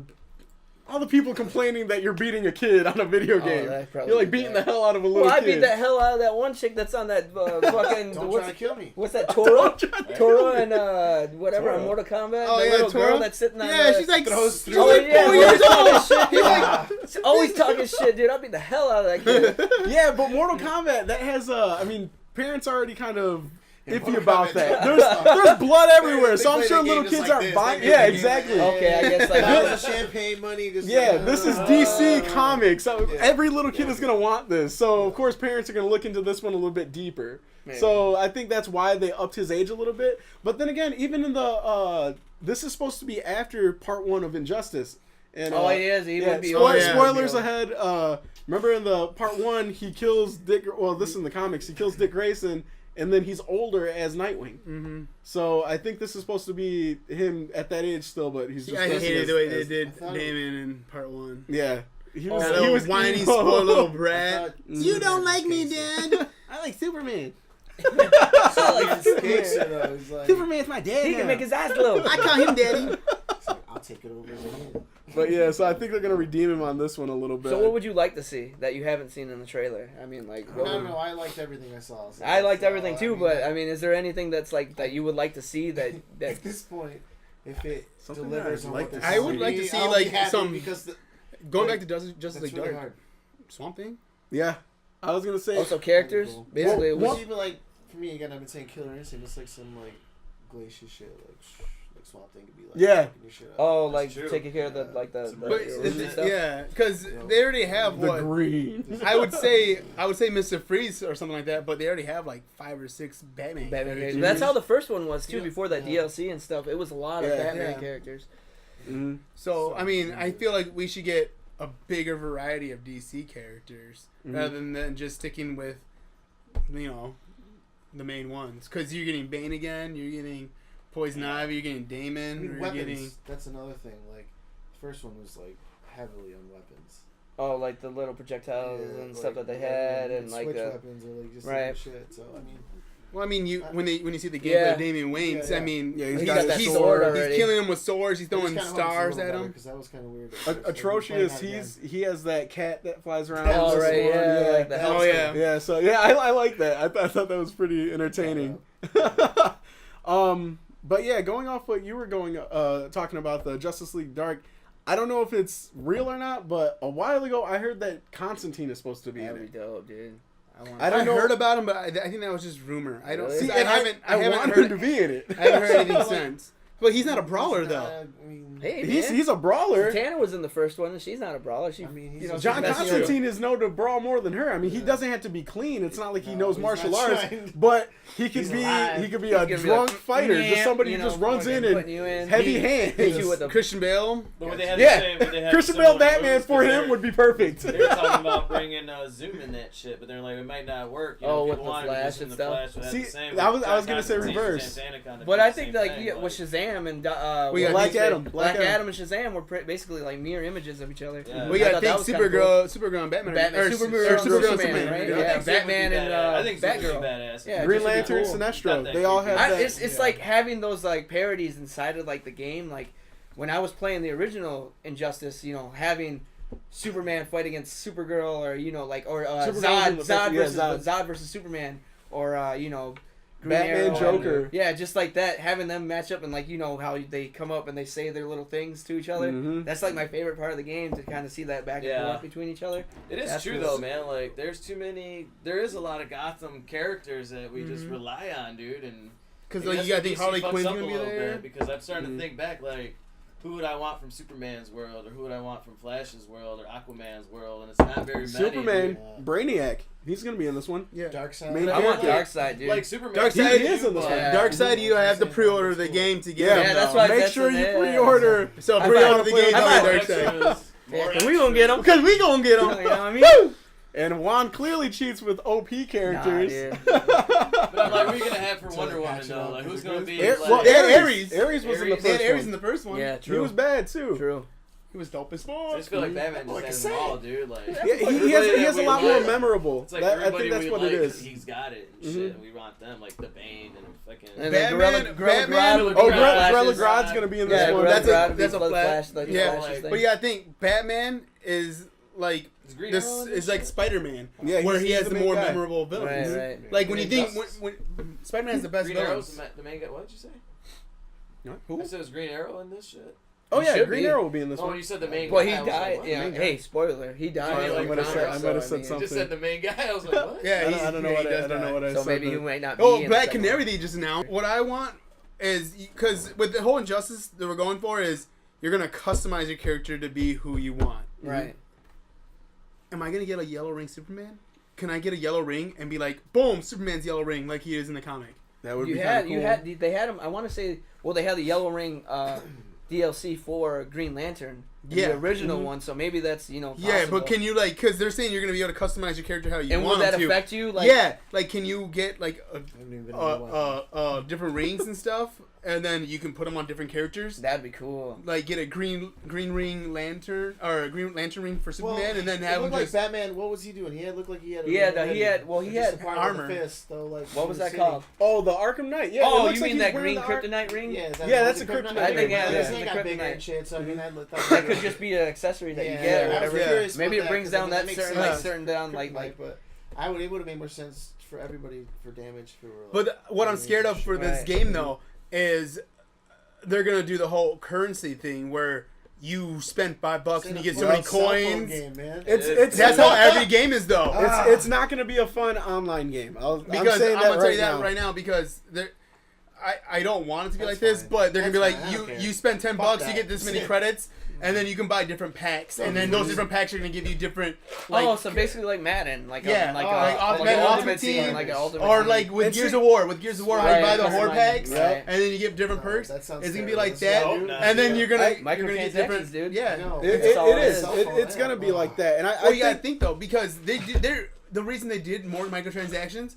people complaining that you're beating a kid on a video game. that probably You're like did beating that. the hell out of a little Well, I kid. beat the hell out of that one chick that's on that fucking. Don't what's, try to kill me. what's that? Toro? Don't try to Toro kill me. and whatever Toro. on Mortal Kombat. Oh, the yeah, little Toro? girl that's sitting on. yeah, the, she's like throws she's through like yeah, 4 yeah, years talking old. shit, dude. Yeah. She's always talking shit, dude. I beat the hell out of that kid. Yeah, but Mortal Kombat, that has I mean, parents are already kind of In iffy Mortal about Kombat, that. yeah. There's blood everywhere, They so I'm play sure the little game just kids like aren't this. buying. They Yeah, play the game exactly. like Okay, I guess like All the champagne money. Just Yeah, like, this is DC uh, Comics. So yeah. every little kid is gonna want this. So of course parents are gonna look into this one a little bit deeper. Maybe. So I think that's why they upped his age a little bit. But then again, even in the this is supposed to be after part 1 of Injustice. And Oh, he is. He yeah, would be. spoil- yeah. spoilers ahead. Remember in the part 1, he kills Dick. Well, this is in the comics. He kills Dick Grayson, and then he's older as Nightwing. Mm-hmm. So I think this is supposed to be him at that age still, but he's just. I dressing hated as- the way they as- did I thought- Damien in part 1. Yeah, he was. That he little was whiny, emo. spoiled little I brat. thought You don't like me, Superman Dad. I like Superman. Superman's my dad. He can make his eyes glow. I call him daddy. I'll take it over his head. But yeah, so I think they're gonna redeem him on this one a little bit. So what would you like to see that you haven't seen in the trailer? I mean, like, I don't know. I liked everything I saw. So I liked everything too, I mean, but I mean, is there anything that's like that you would like to see that at this point, if it Something delivers that on I'd what like they're to I would see. like to see I'll be like happy some because going like, back to Justice that's League really Dark. hard. Swamp Thing. Yeah, I was gonna say. also characters? Cool. Basically, it Well, was even like for me again, I've been saying Killer Instinct. It's like some like glacier shit, like Swamp Thing could be like Yeah. fucking your shit up. oh, like true. taking care of the like the Some But really stuff. yeah, because they already have the what green. I would say Mr. Freeze or something like that, but they already have like 5 or 6 Batman. Batman characters. characters. That's how the first one was too. Yeah. Before that Yeah. DLC and stuff, it was a lot of Yeah. Batman Yeah. characters. Mm-hmm. So I mean, I feel like we should get a bigger variety of DC characters Mhm. rather than just sticking with, the main ones. Because you're getting Bane again, you're getting Poison Ivy, you're getting I Damon, mean, or you're weapons. getting. That's another thing. Like the first one was like heavily on weapons. Oh, like the little projectiles Yeah, and like, stuff that they you had, could and like switch the weapons or like just right. different shit. So I mean, Well, I mean, when you see the gameplay Yeah. of Damian Wayne's, Yeah, yeah. I mean, Yeah, he's got that he's, sword he's already. killing them with swords. He's throwing stars at them. because that was kind of weird. Atrocious. He has that cat that flies around. Oh, with the right, sword, yeah, like the Oh yeah. Yeah, so yeah, I like that. I thought that was pretty entertaining. But yeah, going off what you were talking about the Justice League Dark, I don't know if it's real or not, but a while ago I heard that Constantine is supposed to be in that'd be it. dope, dude. I don't know. heard about him, but I think that was just rumor. I don't Really? see. See, and I haven't want heard him to be in it. I haven't heard anything Like- since. But he's not a brawler though. I mean, Hey, He's a brawler. Tana was in the first one, and she's not a brawler. She, I mean, he's you know, a- John she's messing Constantine is known to brawl more than her. I mean, he Yeah. doesn't have to be clean. It's not like he No, knows he's martial not arts, trying. but he could He's be alive. he could be He's a gonna be drunk like, fighter, yeah, just somebody you who know, just runs in putting and you in. heavy Hit you hands. with a Christian Bale. But would they have Yeah. the same? Would they have Christian similar Bale Batman moves? for 'Cause him would be perfect. They were talking about bringing Zoom in that shit, but they're like, it might not work. You know, Oh, people with the wanted to Flash just in and the stuff? Flash would have See, the same, I was John gonna say Constantine, reverse. Santana kinda But do I the think same like thing, you get with Shazam and We got Black these- Adam. Black Adam and Shazam were basically like mirror images of each other. Yeah. We I got thought that was kinda Supergirl and Batman. Batman, or Supergirl, Superman, right? Yeah. Yeah, I think Zoom would be Batman and badass. I think Zoom would be Batgirl. badass. Yeah, Green just would be Lantern, cool. Sinestro, Got that they all creepy. have that. It's like having those like parodies inside of like the game. Like when I was playing the original Injustice, you know, having Superman fight against Supergirl, or you know, like or Supergirl's in the Zod first- yeah, versus Zod versus Superman, or you know, Green Batman, Arrow, Joker. Yeah, just like that, having them match up and like you know how they come up and they say their little things to each other. Mhm. That's like my favorite part of the game, to kind of see that back and Yeah. forth between each other. It is That's true cool. though, man. Like, there's too many. There is a lot of Gotham characters that we just rely on, dude. And Because I like guess you gotta the think DC Harley fucks Quinn's up gonna a be little there. bit, because I'm starting Mhm. to think back, like, who would I want from Superman's world, or who would I want from Flash's world, or Aquaman's world, and it's not very many. Superman, dude. Brainiac. He's gonna be in this one. Yeah. Dark Side. Main I want character. Darkseid, dude. Like Superman. Darkseid He is in this one. Yeah. Darkseid, you have to pre-order the game to get Yeah, him. Yeah, that's though. why- Make that's sure what you it is. So pre-order. I pre-order thought- the game I on thought- Darkseid. Yeah, 'cause we gonna get them. Because we gonna get You him. know what I mean? And Juan clearly cheats with OP characters. dude. But I'm like, who are you gonna have for So Wonder they Woman patch it though? up Like, with who's the gonna good- be? Air- like, well, They had Ares. Ares. Ares was in the Ares. They had first Ares one. in the first one. Yeah, He true. was bad too. True. He was dope as I fuck. just feel like Batman just Like I has said. them all, dude. Like, Yeah, he everybody has that a we lot more like- memorable. It's like I everybody think that's we what like, it is. He's got it and shit. And we want them, like the Bane and fucking. And then Batman- Gorilla Batman- Grodd. Oh, Flashes. Gorilla Grodd's gonna be in this Yeah, one. Gorilla That's a- Grodd would be that's a Blood flash. like Yeah, Flash's like- thing. But yeah, I think Batman is like Is Green this Arrow in is this like shit? Spider-Man, Yeah, where he's he has the the main more guy. memorable villains. Right, right. Like when you think Injustice? when Spider-Man has the best Green Arrow's villains. the main guy. What did you say? Who? I said it was Green Arrow in this shit. Oh He yeah, should Green be. Arrow will be in this Oh, one. you said the main Well, guy. he I was like, died. what? Yeah. Main guy. Hey, spoiler. He died. I in might the have comics, said so, I something. mean, You just said the main guy. I was like, what? Yeah, I don't know he what I does don't know die. what I So said. maybe but- he might not be. Oh, in Black the second Canary one. they just announced. What I want is because with the whole Injustice that we're going for is you're gonna customize your character to be who you want. Right. Am I gonna get a yellow ring Superman? Can I get a yellow ring and be like, boom, Superman's yellow ring like he is in the comic? That would You be had, kinda you cool. had, they had him. I want to say, well, they had the Yellow Ring DLC for Green Lantern, the original one. So maybe that's possible. Yeah, but can you because they're saying you're gonna be able to customize your character how you and want will that to. affect you? Can you get different rings and stuff, and then you can put them on different characters? That'd be cool. Like get a green ring lantern or a green lantern ring for Superman, and then have him like just Batman. What was he doing? He looked like he had. He had armor. Fist, though, like what was that called? Oh, the Arkham Knight. Yeah. Oh, you mean that green kryptonite ring? Yeah, that's a kryptonite. I think that's the got bigger kryptonite. and shit. So I mean, that could just be an accessory that you get or whatever. Maybe it brings down that certain down like. But it would have made more sense for everybody for damage for. But what I'm scared of for this game though is they're gonna do the whole currency thing where you spend $5 and you get so many coins. Game, man. That's how every game is though. It's not gonna be a fun online game. I'm gonna tell you that right now because I don't want it to be like this, but they're gonna be like you spend $10, you get this many credits. And then you can buy different packs, and then those different packs are gonna give you different. So basically like Madden, like Ultimate Team, like an Ultimate or Team. like with Gears of War. With Gears of War, how you buy the Horde packs, right. and then you get different perks. That sounds it's gonna be terrible. like that, and then you're gonna get different. Dude. Yeah, No, it is. It's gonna be like that, and I think though because they're the reason they did more microtransactions.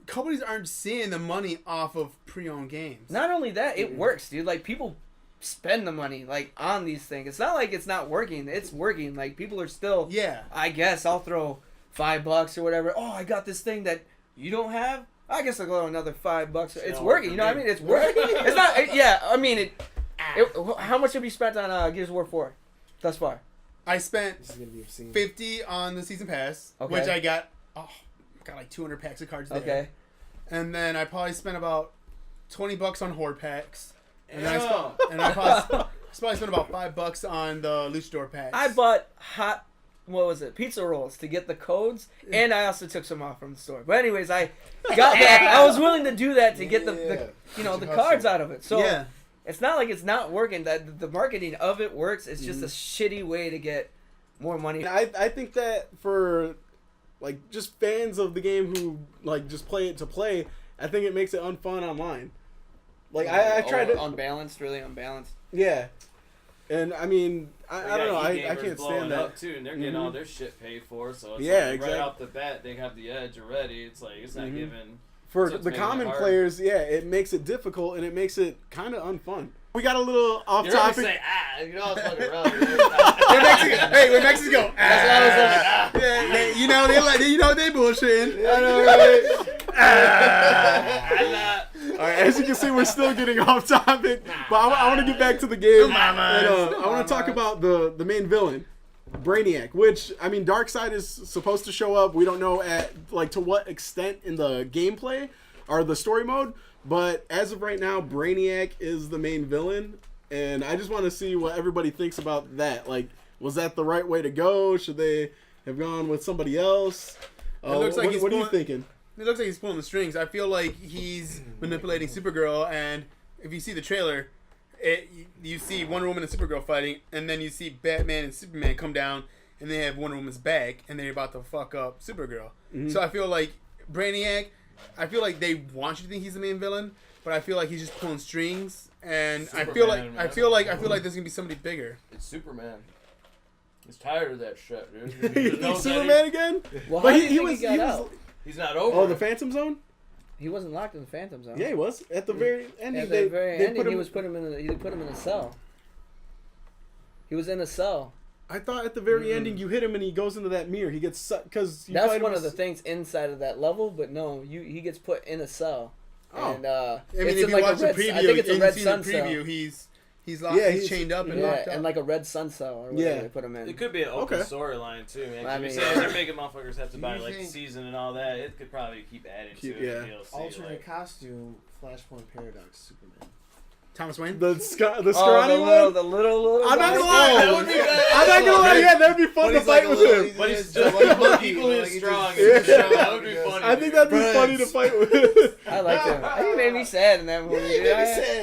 Companies aren't seeing the money off of pre-owned games. Not only that, it works, dude. Like people spend the money like on these things. It's not like it's not working. It's working. Like people are still. Yeah. I guess I'll throw $5 or whatever. Oh, I got this thing that you don't have. I guess I'll go another $5. It's working. You know what I mean? It's working. It's not. Yeah. I mean how much have you spent on Gears of War 4 thus far? I spent $50 on the season pass, which I got. Got like 200 packs of cards there. Okay. And then I probably spent about $20 on Horde packs. And I probably spent about $5 on the Luchador packs. I bought pizza rolls to get the codes, and I also took some off from the store. But anyways, I got that. I was willing to do that to get the cards out of it. So it's not like it's not working. That the marketing of it works. It's just a shitty way to get more money. I think that for like just fans of the game who like just play it to play, I think it makes it unfun online. Like I tried to really unbalanced. Yeah, and I mean I don't know. I can't stand that up too, and they're getting all their shit paid for. So it's exactly. Right off the bat, they have the edge already. It's like it's not given for the common players. Yeah, it makes it difficult and it makes it kind of unfun. We got a little off topic. Say, you know, I was fucking around. When Mexicans go, that's what I was like. They bullshitting. I know, right? All right, as you can see, we're still getting off topic, but I want to get back to the game. And, I want to talk about the main villain, Brainiac, which, I mean, Darkseid is supposed to show up. We don't know to what extent in the gameplay or the story mode, but as of right now, Brainiac is the main villain, and I just want to see what everybody thinks about that. Like, was that the right way to go? Should they have gone with somebody else? What are you thinking? It looks like he's pulling the strings. I feel like he's manipulating Supergirl, and if you see the trailer, you see Wonder Woman and Supergirl fighting, and then you see Batman and Superman come down, and they have Wonder Woman's back, and they're about to fuck up Supergirl. Mm-hmm. So I feel like Brainiac, I feel like they want you to think he's the main villain, but I feel like he's just pulling strings, and I feel like there's gonna be somebody bigger. It's Superman. He's tired of that shit, dude. He's Superman again? Well, but he was out? He's not over. Oh, the Phantom Zone? He wasn't locked in the Phantom Zone. Yeah, he was. At the very ending, they put him in a cell. He was in a cell. I thought at the very ending you hit him and he goes into that mirror. He gets sucked because that's one of the things inside of that level. But no, he gets put in a cell. Oh, and I mean, if you watch the preview, I think it's a red sun cell. He's locked. Yeah, he's chained up and locked up. And like a red sun cell or whatever they put him in. It could be an open storyline too, man. I mean, they're making motherfuckers have to buy like season and all that. It could probably keep adding to it. DLC, alternate costume, Flashpoint Paradox, Superman. Thomas Wayne? The scrawny one? The little I'm not gonna lie. Yeah, that'd be fun to fight with him. But he's just equally as strong. That would be funny. I think that'd be funny to fight with. I liked him. He made me sad in that movie.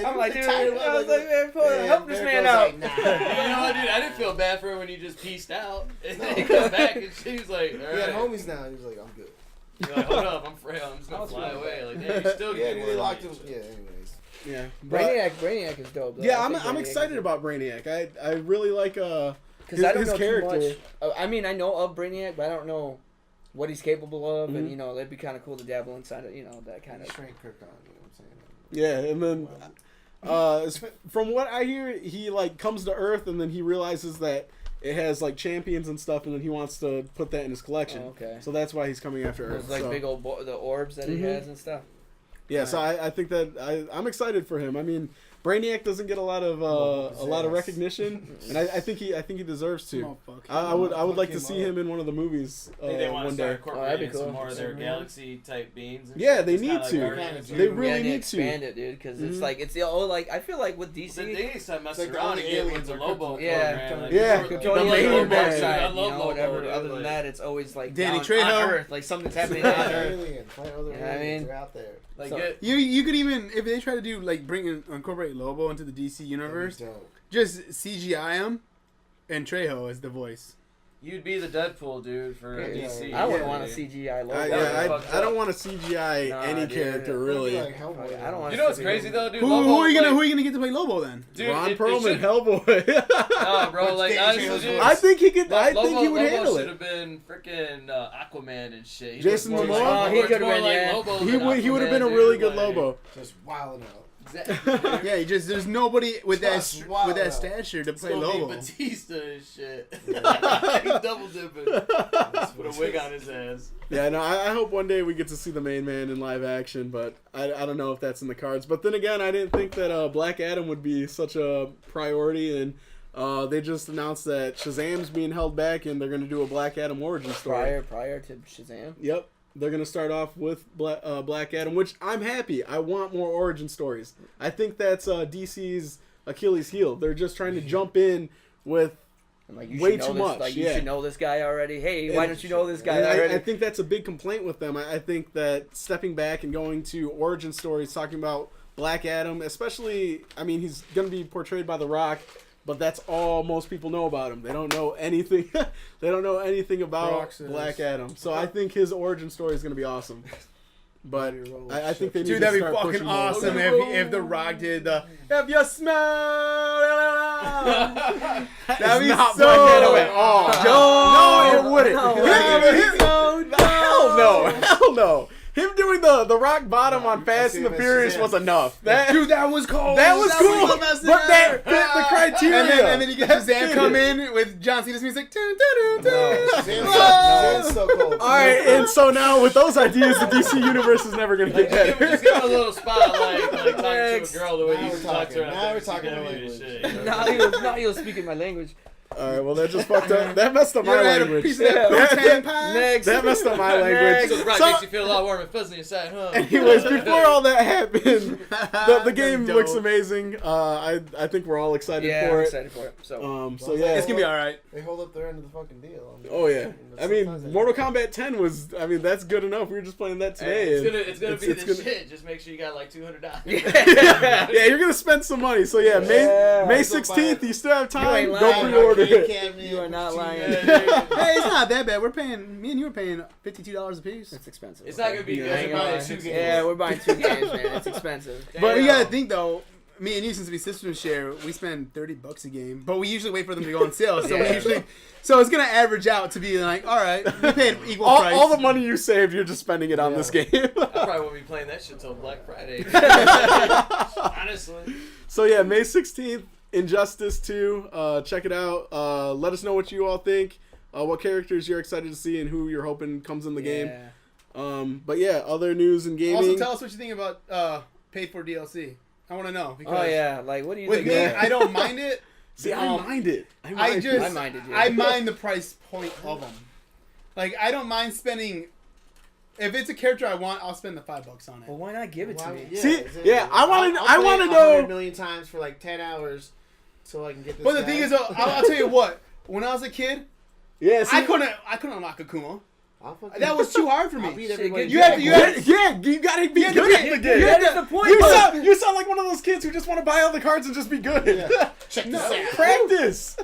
I'm like, dude, I was like, man, help this man out. You know what, dude? I didn't feel bad for him when he just pieced out. And then he comes back and he was like, all right. He had homies now. He was like, I'm good. You're like, hold up, I'm frail. I'm just gonna fly away. Like, damn, you still get they locked him. Yeah, anyways. Yeah, Brainiac is dope. Though. Yeah, I think I'm Brainiac excited is about Brainiac. I really like because I don't know character. too much. I mean, I know of Brainiac, but I don't know what he's capable of, Mhm. and it'd be kind of cool to dabble inside of that kind of. Straight Kirk on, you know what I'm saying? Yeah, and then from what I hear, he like comes to Earth and then he realizes that it has like champions and stuff, and then he wants to put that in his collection. Oh, okay. So that's why he's coming after Earth. Those like big old the orbs that he Mhm. has and stuff. Yeah, so I think that I'm excited for him. I mean, Brainiac doesn't get a lot of recognition, and I think he deserves to. I would like to see him in one of the movies I think they want one to start day. incorporating cool. some more of their galaxy type beings. And Yeah, shit. they It's need kinda like to. Guardians They of the really to need to. expand it, dude, because it's Mhm. like it's the old like I feel like with They DC. need to mess It's like the around only and get with aliens the are Lobo Yeah. program. Like, Yeah. before- Totally The like main Lobo man. side, I love Lobo, whatever. dude, Other than like- that, it's always like Danny down Trejo. on Earth, like something's happening on Fight Earth. aliens, fight other You know what I aliens. mean? They're out there. Like So- get You could even if they try to do like incorporate Lobo into the DC That'd be universe, dope. just CGI him and Trejo as the voice. you'd be the Deadpool dude for Yeah. DC. I wouldn't Yeah. want a CGI Lobo. I don't want to CGI Nah, any dude. character It'd be really. like Hellboy. I don't want You know what's to crazy though, dude? Who Lobo, are you like, gonna get to play Lobo then? Dude, Ron it Perlman, should- Hellboy. Nah, bro. Like Danny honestly, Trejo's dude, voice. I think he could. I Lobo, think he would Lobo handle should it. have been freaking Aquaman and shit. He Jason looks more Momoa? like- Oh, he looks could've more been, like yeah. Lobo He than would have Aquaman, been a dude, really good like- Lobo. Just wilding out. Exactly. Yeah, there's nobody with Just wild with that out. stature to It's play gonna be Lobo. Batista and shit. He's double dipping. Put a wig on his ass. Yeah, no, I hope one day we get to see the main man in live action, but I don't know if that's in the cards. But then again, I didn't think that Black Adam would be such a priority, and they just announced that Shazam's being held back, and they're going to do a Black Adam origin story. prior to Shazam. Yep, they're going to start off with Black Adam, which I'm happy. I want more origin stories. I think that's DC's Achilles heel. They're just trying to jump in with And like you way should know too this, much. Like yeah. you should know this guy already. Hey, why And- don't you know this guy And already? I think that's a big complaint with them. I think that stepping back and going to origin stories, talking about Black Adam, especially, I mean, he's going to be portrayed by The Rock, but that's all most people know about him. They don't know anything. They don't know anything about Rock says- Black Adam. So I think his origin story is going to be awesome. But I think they need Dude, to that'd be start fucking pushing more. awesome if The Rock did the if you smell. That'd be not so. Black Adam at all. No, it wouldn't. No. Hell no. Hell no. Him doing the rock bottom on Fast and the Furious was enough. Dude, that was cold. That was cool, the best but that ever. fit the criteria. And then you get Shazam come in with John Cena's music. Dun, dun, dun, dun. Shazam's so cold. All right, and so now with those ideas, the DC universe is never gonna get Just better. give him a little spotlight, like talking to Next. a girl the way Now you we're used to talk to her. talking. on Now we're WCW talking and language. shit, you know? now he was speaking my language. All right, well that just fucked up. That messed up You my ever had a language. piece of that That- poutine pie? Next. That messed up my language. So the rock So- makes you feel a lot warm and fuzzy inside, huh? Anyways, before all that happened, the game Dope. looks amazing. I think we're all excited Yeah, for I'm it. excited for it. So So yeah, It's gonna be all right. They hold up their end of the fucking deal. Oh yeah, I Sometimes mean, they- Mortal Kombat 10 was. I mean, that's good enough. We were just playing that today. It's and gonna be it's this gonna- shit. Just make sure you got like $200. yeah, you're gonna spend some money. So yeah, Yeah. May 16th. You still have time. ain't Go lying. pre-order it. You are not lying. Hey, it's not that bad. We're paying. Me and you are paying $52 a piece. It's expensive. It's not gonna be Yeah, good. I You're ain't buying gonna 2 lie. games. Yeah, we're buying 2 games, man. It's expensive. But you Damn. gotta think though. Me and you, since we system share, we spend $30 a game. But we usually wait for them to go on sale. So Yeah. we usually, so it's gonna average out to be like, all right, we paid equal All, price. all the money you saved, you're just spending it on this game. I probably won't be playing that shit till Black Friday. Honestly. So yeah, May 16th, Injustice 2. Check it out. Let us know what you all think. What characters you're excited to see and who you're hoping comes in the game. But yeah, other news in gaming. Also, tell us what you think about paid for DLC. I want to know. Because Oh yeah, like what do you with think? me, of that? I don't mind it. See, I mind it. I mind just, I minded you. I mind the price point of them. Like, I don't mind spending. If it's a character I want, I'll spend the $5 on it. Well, why not give it to Why- me? See, exactly. yeah, I wanna- I'll I play wanna it know- 100 million times for like 10 hours, so I can get this. But the guy. thing is, I'll tell you what. When I was a kid, Yeah, see, I couldn't unlock Akuma. I'll fucking- That was too hard for I'll beat me. Shit, everybody. good You have to- you have yeah, you gotta be good at the game. That is the point. You sound like one of those kids who just want to buy all the cards and just be good. Check this out. Practice.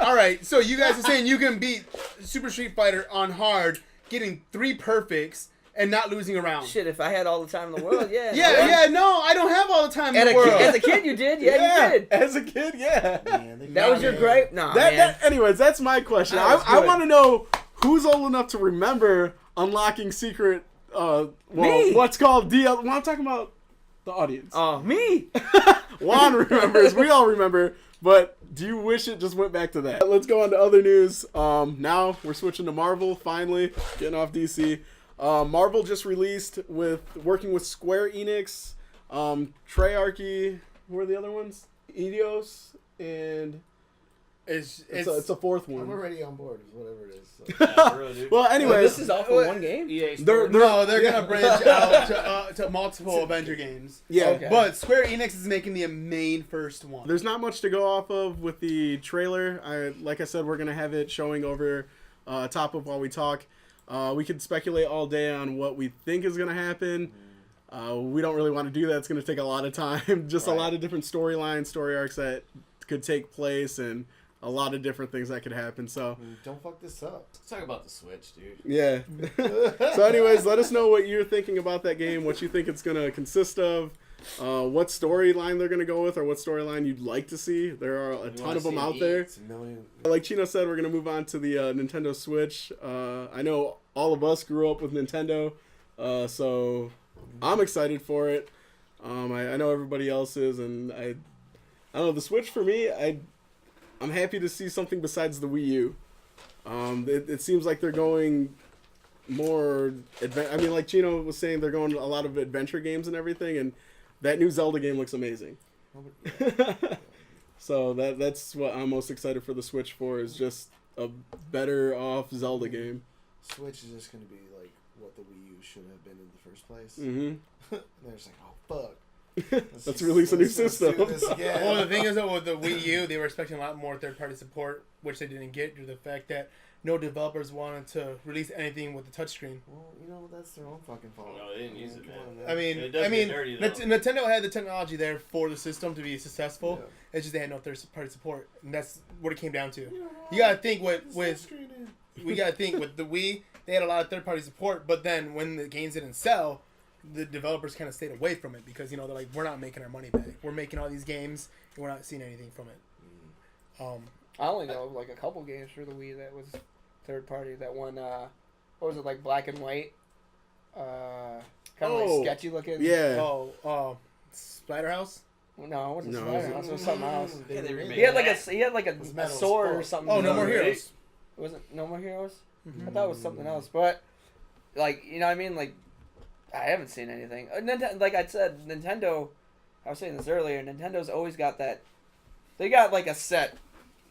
All right, so you guys are saying you can beat Super Street Fighter on hard, getting 3 perfects, and not losing around. Shit, if I had all the time in the world, yeah. Yeah, no, I don't have all the time in the world. As a kid, you did. Yeah, you did. As a kid, yeah. Man, That was your gripe? No, man. Anyways, that's my question. I want to know who's old enough to remember unlocking secret, Me. what's called DL. Well, I'm talking about the audience. Oh, me. Juan remembers. We all remember. But do you wish it just went back to that? Let's go on to other news. Now we're switching to Marvel, finally. Getting off DC. Marvel just released working with Square Enix, Treyarch, who are the other ones? Eidos, and it's a fourth one. I'm already on board, whatever it is. So. Yeah, for real, dude. Well, anyways. This is all for one game? EA They're gonna branch out to multiple Avenger games. Yeah. Okay. But Square Enix is making the main first one. There's not much to go off of with the trailer. Like I said, we're going to have it showing over top of while we talk. We could speculate all day on what we think is going to happen. We don't really want to do that. It's going to take a lot of time. Just a lot of different storylines, story arcs that could take place, and a lot of different things that could happen. So don't fuck this up. Let's talk about the Switch, dude. yeah. So anyways, let us know what you're thinking about that game, what you think it's going to consist of, what storyline they're going to go with, or what storyline you'd like to see. There are a ton of them out there. It's a million. Like Chino said, we're going to move on to the Nintendo Switch. I know all of us grew up with Nintendo, so I'm excited for it. I know everybody else is, and I don't know, the Switch for me, I'm happy to see something besides the Wii U. It seems like they're going more... I mean, like Chino was saying, they're going a lot of adventure games and everything, and that new Zelda game looks amazing. So that's what I'm most excited for the Switch for, is just a better off Zelda game. Switch is just going to be like what the Wii U should have been in the first place. Mm-hmm. They're just like, oh, fuck. Let's release a new system. Do this again. Well, the thing is that with the Wii U, they were expecting a lot more third-party support, which they didn't get due to the fact that no developers wanted to release anything with the touchsring. Well, that's their own fucking fault. No, they didn't use it, man. Come on, I mean, It does get dirty, though. Nintendo had the technology there for the system to be successful. Yeah. It's just they had no third-party support, and that's what it came down to. You gotta think we gotta think with the Wii, they had a lot of third-party support, but then when the games didn't sell, the developers kind of stayed away from it because, they're like, we're not making our money back. We're making all these games, and we're not seeing anything from it. I only know like a couple games for the Wii that was third party. That one, what was it, like black and white? Kind of like sketchy looking. Yeah. Splatterhouse? No, it wasn't No, Splatterhouse. It was something else. Yeah, they remade He had like that. a Metal sword or Skull. something. Oh, No More Heroes. Was it No More Heroes? Mm-hmm. I thought it was something else, but like, you know what I mean? Like, I haven't seen anything. Like I said, Nintendo. I was saying this earlier. Nintendo's always got that. They got like a set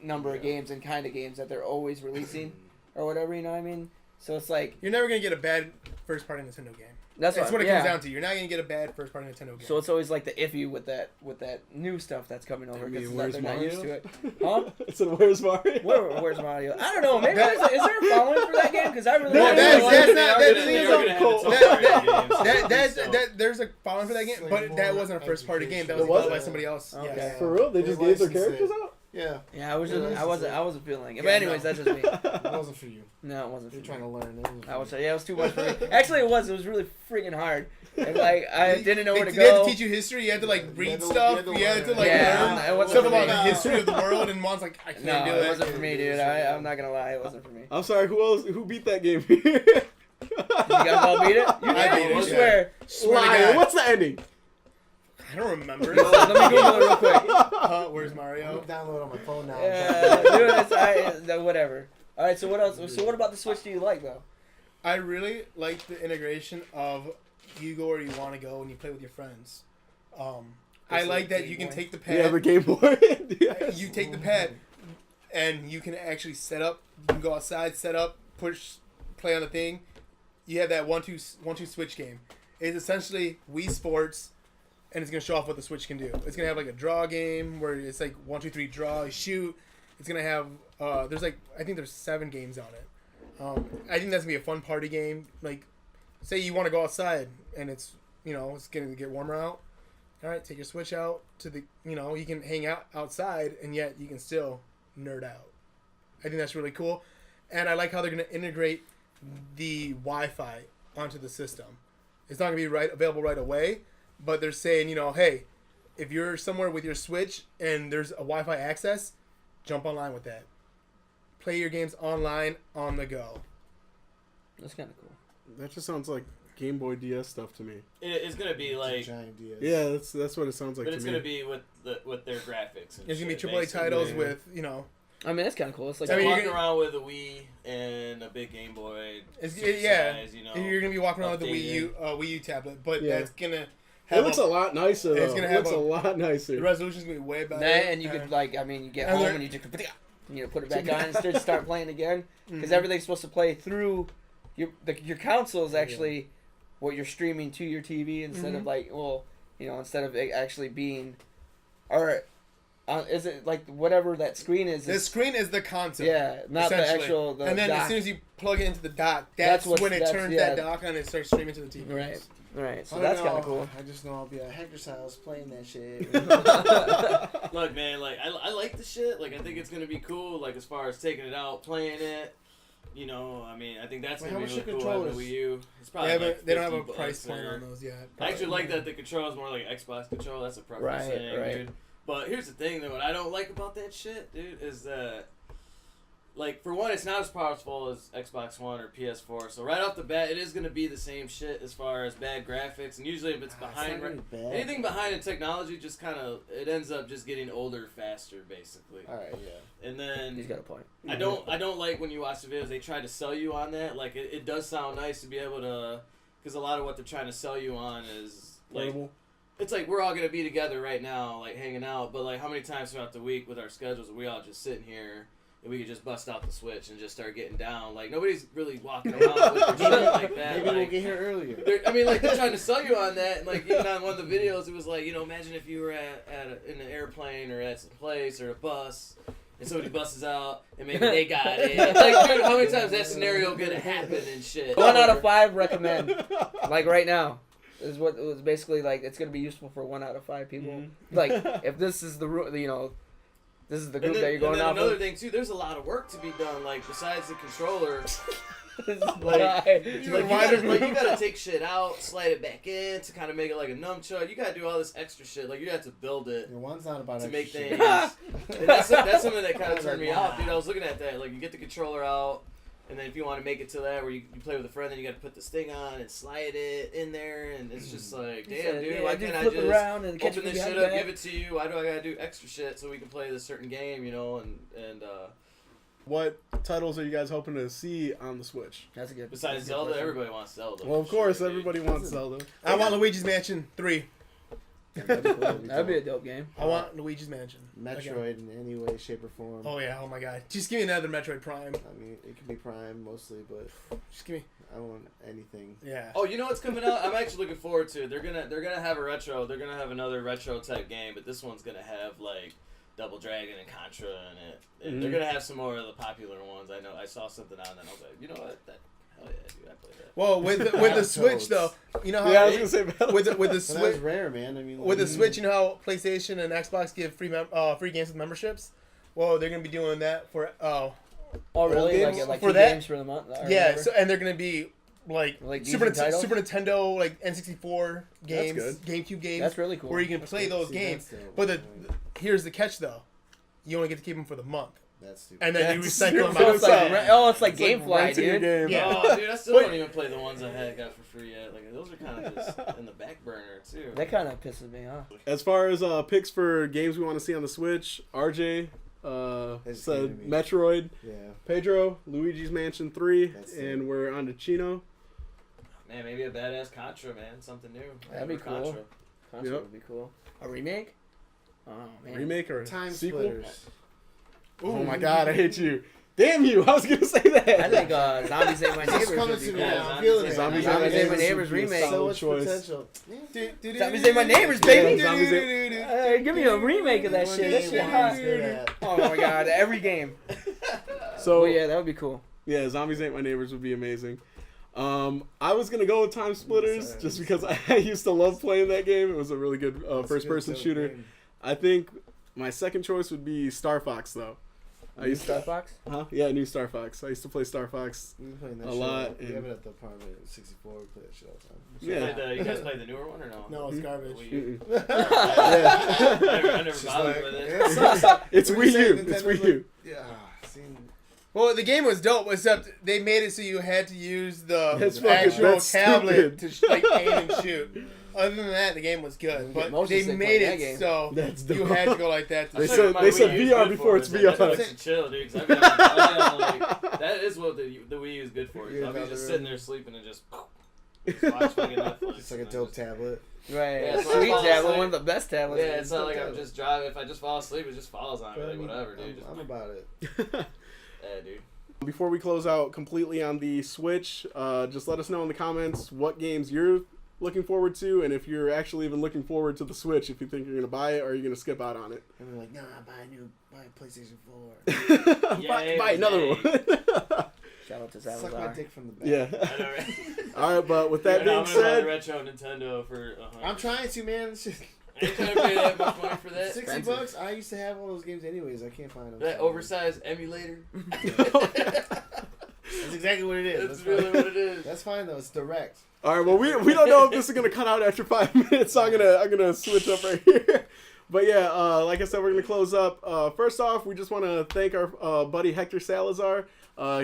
number of games and kind of games that they're always releasing, or whatever. You know what I mean? So it's like You're never going to get a bad first-party Nintendo game. that's what it yeah. comes down to. You're not going to get a bad first-party Nintendo game. So it's always like the iffy with that new stuff that's coming over because where's they're not Mario? used to it. Huh? So where's Mario? Where's Mario? I don't know. Maybe is there a following for that game? Because I really No, don't know. there's a following for that game, but that wasn't a first-party game. That was It wasn't? developed by somebody else. Okay. Yes. For real? They just gave their characters out? Yeah. Yeah, I wasn't feeling it. But Yeah, anyways, that's just me. It wasn't for you. No, it wasn't for You're me. trying to learn. It was too much for me. Actually, it was really freaking hard. And like I didn't know where to They had go. to teach you history. You had to like read to- stuff. you You had had to to like Yeah, it learn wasn't stuff for about me. the history of the world. And Juan's like, I can't No, do it it. wasn't for me, dude. I'm not gonna lie, it wasn't for me. I'm sorry, who beat that game? You guys all beat it? You I did? beat it, I yeah. swear. Swear to Liar. God. What's the ending? I don't remember. Let me Google it real quick. Where's I'm Mario? gonna download on my phone now. Yeah, dude, whatever. All right, so what else? So what about the Switch do you like though? I really like the integration of you go where you want to go and you play with your friends. I It's like like that Game you can Boy. take the Yeah, pad. the Game Boy. Yes. You take the pad and you can actually set up. You can go outside, set up, push, play on the thing. You have that 1-2 switch game. It's essentially Wii Sports, and it's gonna show off what the Switch can do. It's gonna have like a draw game where it's like 1, 2, 3 draw, shoot. It's gonna have there's like I think there's 7 games on it. I think that's gonna be a fun party game. Like, say you want to go outside and it's it's gonna get warmer out. All right, take your Switch out to the you can hang out outside and yet you can still nerd out. I think that's really cool, and I like how they're gonna integrate the Wi-Fi onto the system. It's not going to be available right away, but they're saying, hey, if you're somewhere with your Switch and there's a Wi-Fi access, jump online with that. Play your games online on the go. That's kind of cool. That just sounds like Game Boy DS stuff to me. It's gonna be like giant DS. Yeah, that's what it sounds like. but to it's me. gonna be with their graphics. And There's going to be shit, AAA basically. titles Yeah. with, I mean, that's kind of cool. It's like I mean, walking you're around with a Wii and a big Game Boy. It's, super yeah, size, you're gonna be walking around with a updated. Wii U tablet, but Yeah. that's gonna It looks a lot nicer. Though. It's gonna It have looks a lot the nicer. resolution's gonna be way better. that, and you could you get and home they're- and you just put it back on and start playing again because Mhm. everything's supposed to play through your console is actually what you're streaming to your TV instead of instead of it actually being, or is it like whatever that screen is? The screen is the console. Yeah, not the essentially. actual. And then dock. as soon as you plug it into the dock, That's when it turns yeah. that dock on and it starts streaming to the TV. Right. So I don't that's kind know. of cool. I just know I'll be at Hector's house playing that shit. Look, man, like I like the shit. Like I think it's gonna be cool. Like as far as taking it out, playing it. I mean, I think that's Wait, gonna how be much really are cool on the controllers? Wii U. It's They, probably haven't, they don't have a $50 price point or- on those yet. I actually like that the control is more like an Xbox control. That's a preference Right, thing, right. dude. But here's the thing, though. What I don't like about that shit, dude, is that, like, for one, it's not as powerful as Xbox One or PS4. So right off the bat, it is going to be the same shit as far as bad graphics. And usually if it's behind, anything behind in technology just kind of, it ends up just getting older faster, basically. All right, yeah. And then He's got a point. I don't like when you watch the videos, they try to sell you on that. Like, it does sound nice to be able to, because a lot of what they're trying to sell you on is, like, Portable. it's like we're all going to be together right now, like, hanging out. But, like, how many times throughout the week with our schedules are we all just sitting here and we could just bust out the Switch and just start getting down? Like, nobody's really walking around with their shit like that. Maybe like, we'll get here earlier. they're trying to sell you on that. And, like, even on one of the videos, it was like, imagine if you were in an airplane or at some place or a bus, and somebody busts out, and maybe they got it. Like, dude, how many times that scenario gonna happen and shit? 1 out of 5 recommend. Like right now, is what it was basically like. It's gonna be useful for 1 out of 5 people. Mm-hmm. Like if this is the this is the group And then, that you're going and then off another of. thing too, there's a lot of work to be done. Like besides the controller, This is like, why- you gotta take shit out, slide it back in to kind of make it like a nunchuck. You gotta do all this extra shit. Like you have to build it Your one's not about to extra make shit. things. And that's something that kind of Like, turned me wow. off, dude. I was looking at that. Like you get the controller out, and then if you want to make it to that where you play with a friend, then you got to put this thing on and slide it in there, and it's just like, damn, dude, why can't I flip just it around and catch open it this behind shit the up, back? give it to you? Why do I gotta do extra shit so we can play this certain game, and What titles are you guys hoping to see on the Switch? That's a good. besides that's a good Zelda, question. everybody wants Zelda. Well, of for course, sure, dude. everybody wants Zelda. I want Luigi's Mansion 3. That'd be a dope game. I want Luigi's Mansion. Metroid in any way, shape, or form. Oh yeah, oh my god. Just give me another Metroid Prime. I mean, it can be Prime mostly, but Just give me. I want anything. Yeah. Oh, you know what's coming out? I'm actually looking forward to it. They're gonna have a retro. They're gonna have another retro type game, but this one's gonna have like Double Dragon and Contra in it. And they're gonna have some more of the popular ones. I know. I saw something on that. And I was like, you know what? Hell yeah, dude, I played that. Well, with the Switch though, you know how Yeah, I was gonna say with the But that was Switch rare, man. I mean, with the like, Switch, you know how PlayStation and Xbox give free games with memberships. Well, they're gonna be doing that for Oh really? games Like for 2 that? games for the month? or yeah. whatever? So and they're gonna be like Super decent titles? Nintendo, like N64 games, good. GameCube games. That's really cool. Where you can play those see, games. that's dope. But here's the catch though, you only get to keep them for the month, That's stupid. and then you That's recycle them stupid. out. It's like, It's it's like GameFly, renting a dude. game. Yeah. Oh, dude, I still Wait. don't even play the ones I got for free yet. Like those are kind of just in the back burner too. That kind of pisses me off. As far as picks for games we want to see on the Switch, RJ Hesitated said me. Metroid, Yeah. Pedro, Luigi's Mansion 3, That's and it. we're on to Chino. Man, maybe a badass Contra, man, something new. That'd be Contra. cool. Console Yep. would be cool. A remake? Oh man. Remake or Time sequel? splitters. Oh my god, I hate you. Damn you, I was going to say that. I think Zombies Ain't My It's Neighbors coming would to be me cool. Yeah, now. I'm feeling it. Zombies Zombies Ain't My Neighbors would be a remake. So solid much choice. potential. Zombies Ain't My Neighbors, baby. Yeah, Zombies Ain't- Hey, give me a remake of that shit. That shit hot. Oh my god, every game. So, Well, yeah, that would be cool. yeah, Zombies Ain't My Neighbors would be amazing. I was going to go with Time Splitters just because I used to love playing that game. It was a really good first-person shooter. I think my second choice would be Star Fox, though. I used Star to, Fox? huh? Yeah, new Star Fox. I used to play Star Fox We been playing that a shit lot. We and- have it at the apartment at 64. We play that shit all the time. Yeah. You guys played the newer one or no? No, it's garbage. Wii U? Mm-mm. I never Just bothered like- with it. Yeah, so- It's What do you Wii say, U. Nintendo's It's Wii like- U. Yeah. Seen, Well, the game was dope, except they made it so you had to use the That's fucking- actual that's tablet stupid. to like aim and shoot. Other than that, the game was good, but Most they of us made played that it game. so That's you dumb. had to go like that. To They That's said- what my they said Wii U's VR good before for, it's is that VR. Netflix and chill, dude. 'Cause like, that is what the Wii U is good for. You're I'll be about just to- sitting there sleeping and just watch fucking Netflix. it's like a and dope just- tablet. Right. Yeah, so Sweet I fall tablet, asleep. one of the best tablets. Yeah, it's not like dope I'm just driving. If I just fall asleep, it just falls on me. But I Like, mean, whatever, dude. I'm about it. Yeah, dude. Before we close out completely on the Switch, just let us know in the comments what games you're looking forward to, and if you're actually even looking forward to the Switch, if you think you're going to buy it or you're going to skip out on it. And they're like, nah, buy a PlayStation 4. Yay, buy another yay. one. Shout out to Suck my Salazar. dick from the back. Yeah. I know, right? All right, but with that I'm being gonna buy the said, retro Nintendo for. I'm trying to, man. It's just I ain't trying to pay that much money for that. $60. I used to have all those games anyways. I can't find them. That oversized emulator. That's exactly what it is. That's That's really fine. what it is. That's fine though. It's direct. all right, well we don't know if this is gonna cut out after 5 minutes, so I'm gonna switch up right here. But yeah, like I said, we're gonna close up. First off, we just want to thank our buddy Hector Salazar.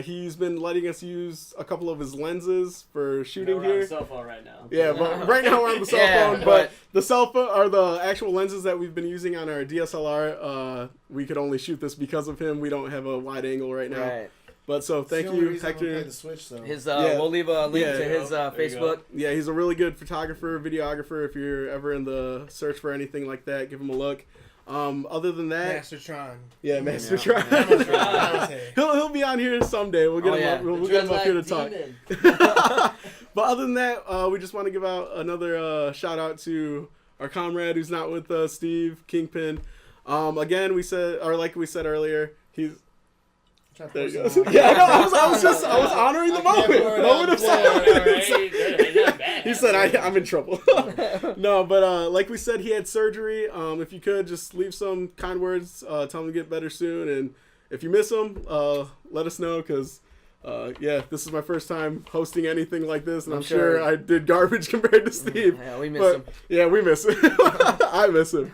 He's been letting us use a couple of his lenses for shooting We're on here. the cell phone right now. Yeah, but right now we're on the cell Yeah, phone. But but- the cell phone or the actual lenses that we've been using on our DSLR, we could only shoot this because of him. We don't have a wide angle right now. Right. But so It's the thank only you, reason I'm gonna play Hector. the Switch though. His Yeah. we'll leave a link Yeah. to his There you go. Facebook. Yeah, he's a really good photographer, videographer. If you're ever in the search for anything like that, give him a look. Other than that, Mastertron. yeah, Master Yeah. Try. Mastertron. he'll be on here someday. We'll get Oh, him yeah. up. We'll get him up here to talk. Demon. But other than that, we just want to give out another shout out to our comrade who's not with us, Steve Kingpin. Again, like we said earlier, he's there. You go. Yeah, I know. I was honoring the moment of silence. He said, "I'm in trouble." No, but like we said, he had surgery. If you could just leave some kind words, tell him to get better soon, and if you miss him, let us know because. Yeah, this is my first time hosting anything like this, and I'm sure I did garbage compared to Steve. Yeah, we miss But, him. yeah, we miss him. I miss him.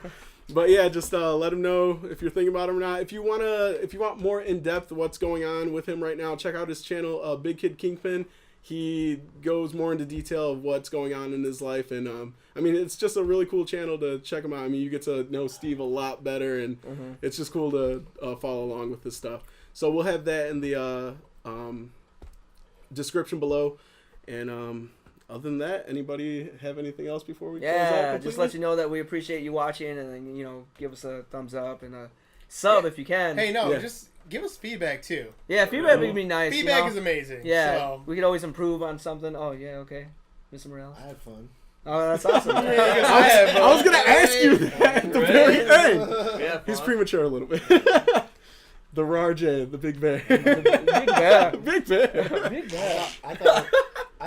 But yeah, just let him know if you're thinking about him or not. If you want more in depth what's going on with him right now, check out his channel, Big Kid Kingpin. He goes more into detail of what's going on in his life, and I mean, it's just a really cool channel to check him out. I mean, you get to know Steve a lot better, and it's just cool to follow along with this stuff. So we'll have that in the description below, and other than that, anybody have anything else before we close out Yeah, completely? just let you know that we appreciate you watching, and then give us a thumbs up and a sub if you can. Hey, no, Yeah. just give us feedback too. Yeah, feedback would be nice. Feedback is amazing. Yeah, So. we could always improve on something. Oh yeah, okay, Mr. Morales. I had fun. Oh, that's awesome. I was gonna ask you that at the very end. Yeah, He's fun. premature a little bit. The Rarjay, the big bear. Big bear. Big bear. Big bear. I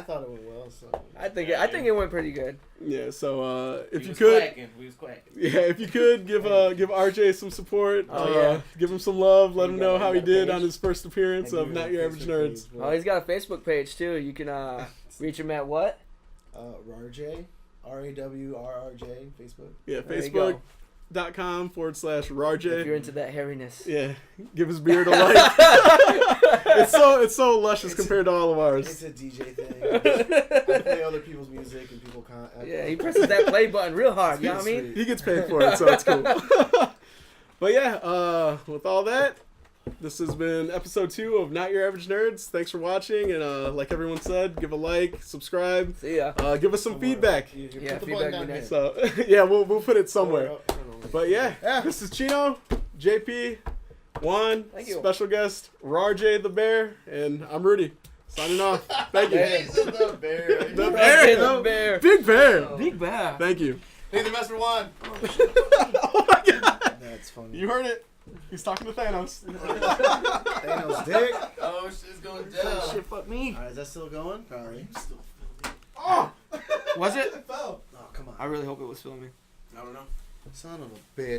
thought it went well. So I think it went pretty good. Yeah, so if We you was could, quacking. We was quacking. yeah, if you could give RJ some support, Oh, yeah. give him some love, let You him got- know you how got he a did page? on his first appearance of Not Your Average Nerds. Oh, he's got a Facebook page too. You can reach him at what? Rarj, RAWRRJ, Facebook. Yeah, There you go. Facebook.com/Rarj. If you're into that hairiness. Yeah, give his beard a like. it's so luscious compared to all of It's ours. a DJ thing. I play other people's music and people can't. Yeah, he presses that play button real hard. You know what I mean? Sweet. He gets paid for it, so it's cool. But yeah, with all that, this has been episode 2 of Not Your Average Nerds. Thanks for watching, and like everyone said, give a like, subscribe, See ya. give us some feedback. Yeah, Put the feedback button would be down nice. So yeah, we'll put it somewhere. here. But yeah, this is Chino, JP, Juan, Thank you. special guest Rarj the Bear, and I'm Rudy. Signing off. Thank you. Hey. The bear. The bear, The no? bear. Big bear. Big bear. Thank you. Leave the best for one. Oh my God. That's funny. You heard it. He's talking to Thanos. Thanos' dick. Oh, shit's going down. Shit, fuck me. Alright, is that still going? Alright. Oh. Was it? Oh, come on. I really hope it was filming. I don't know. Son of a bitch.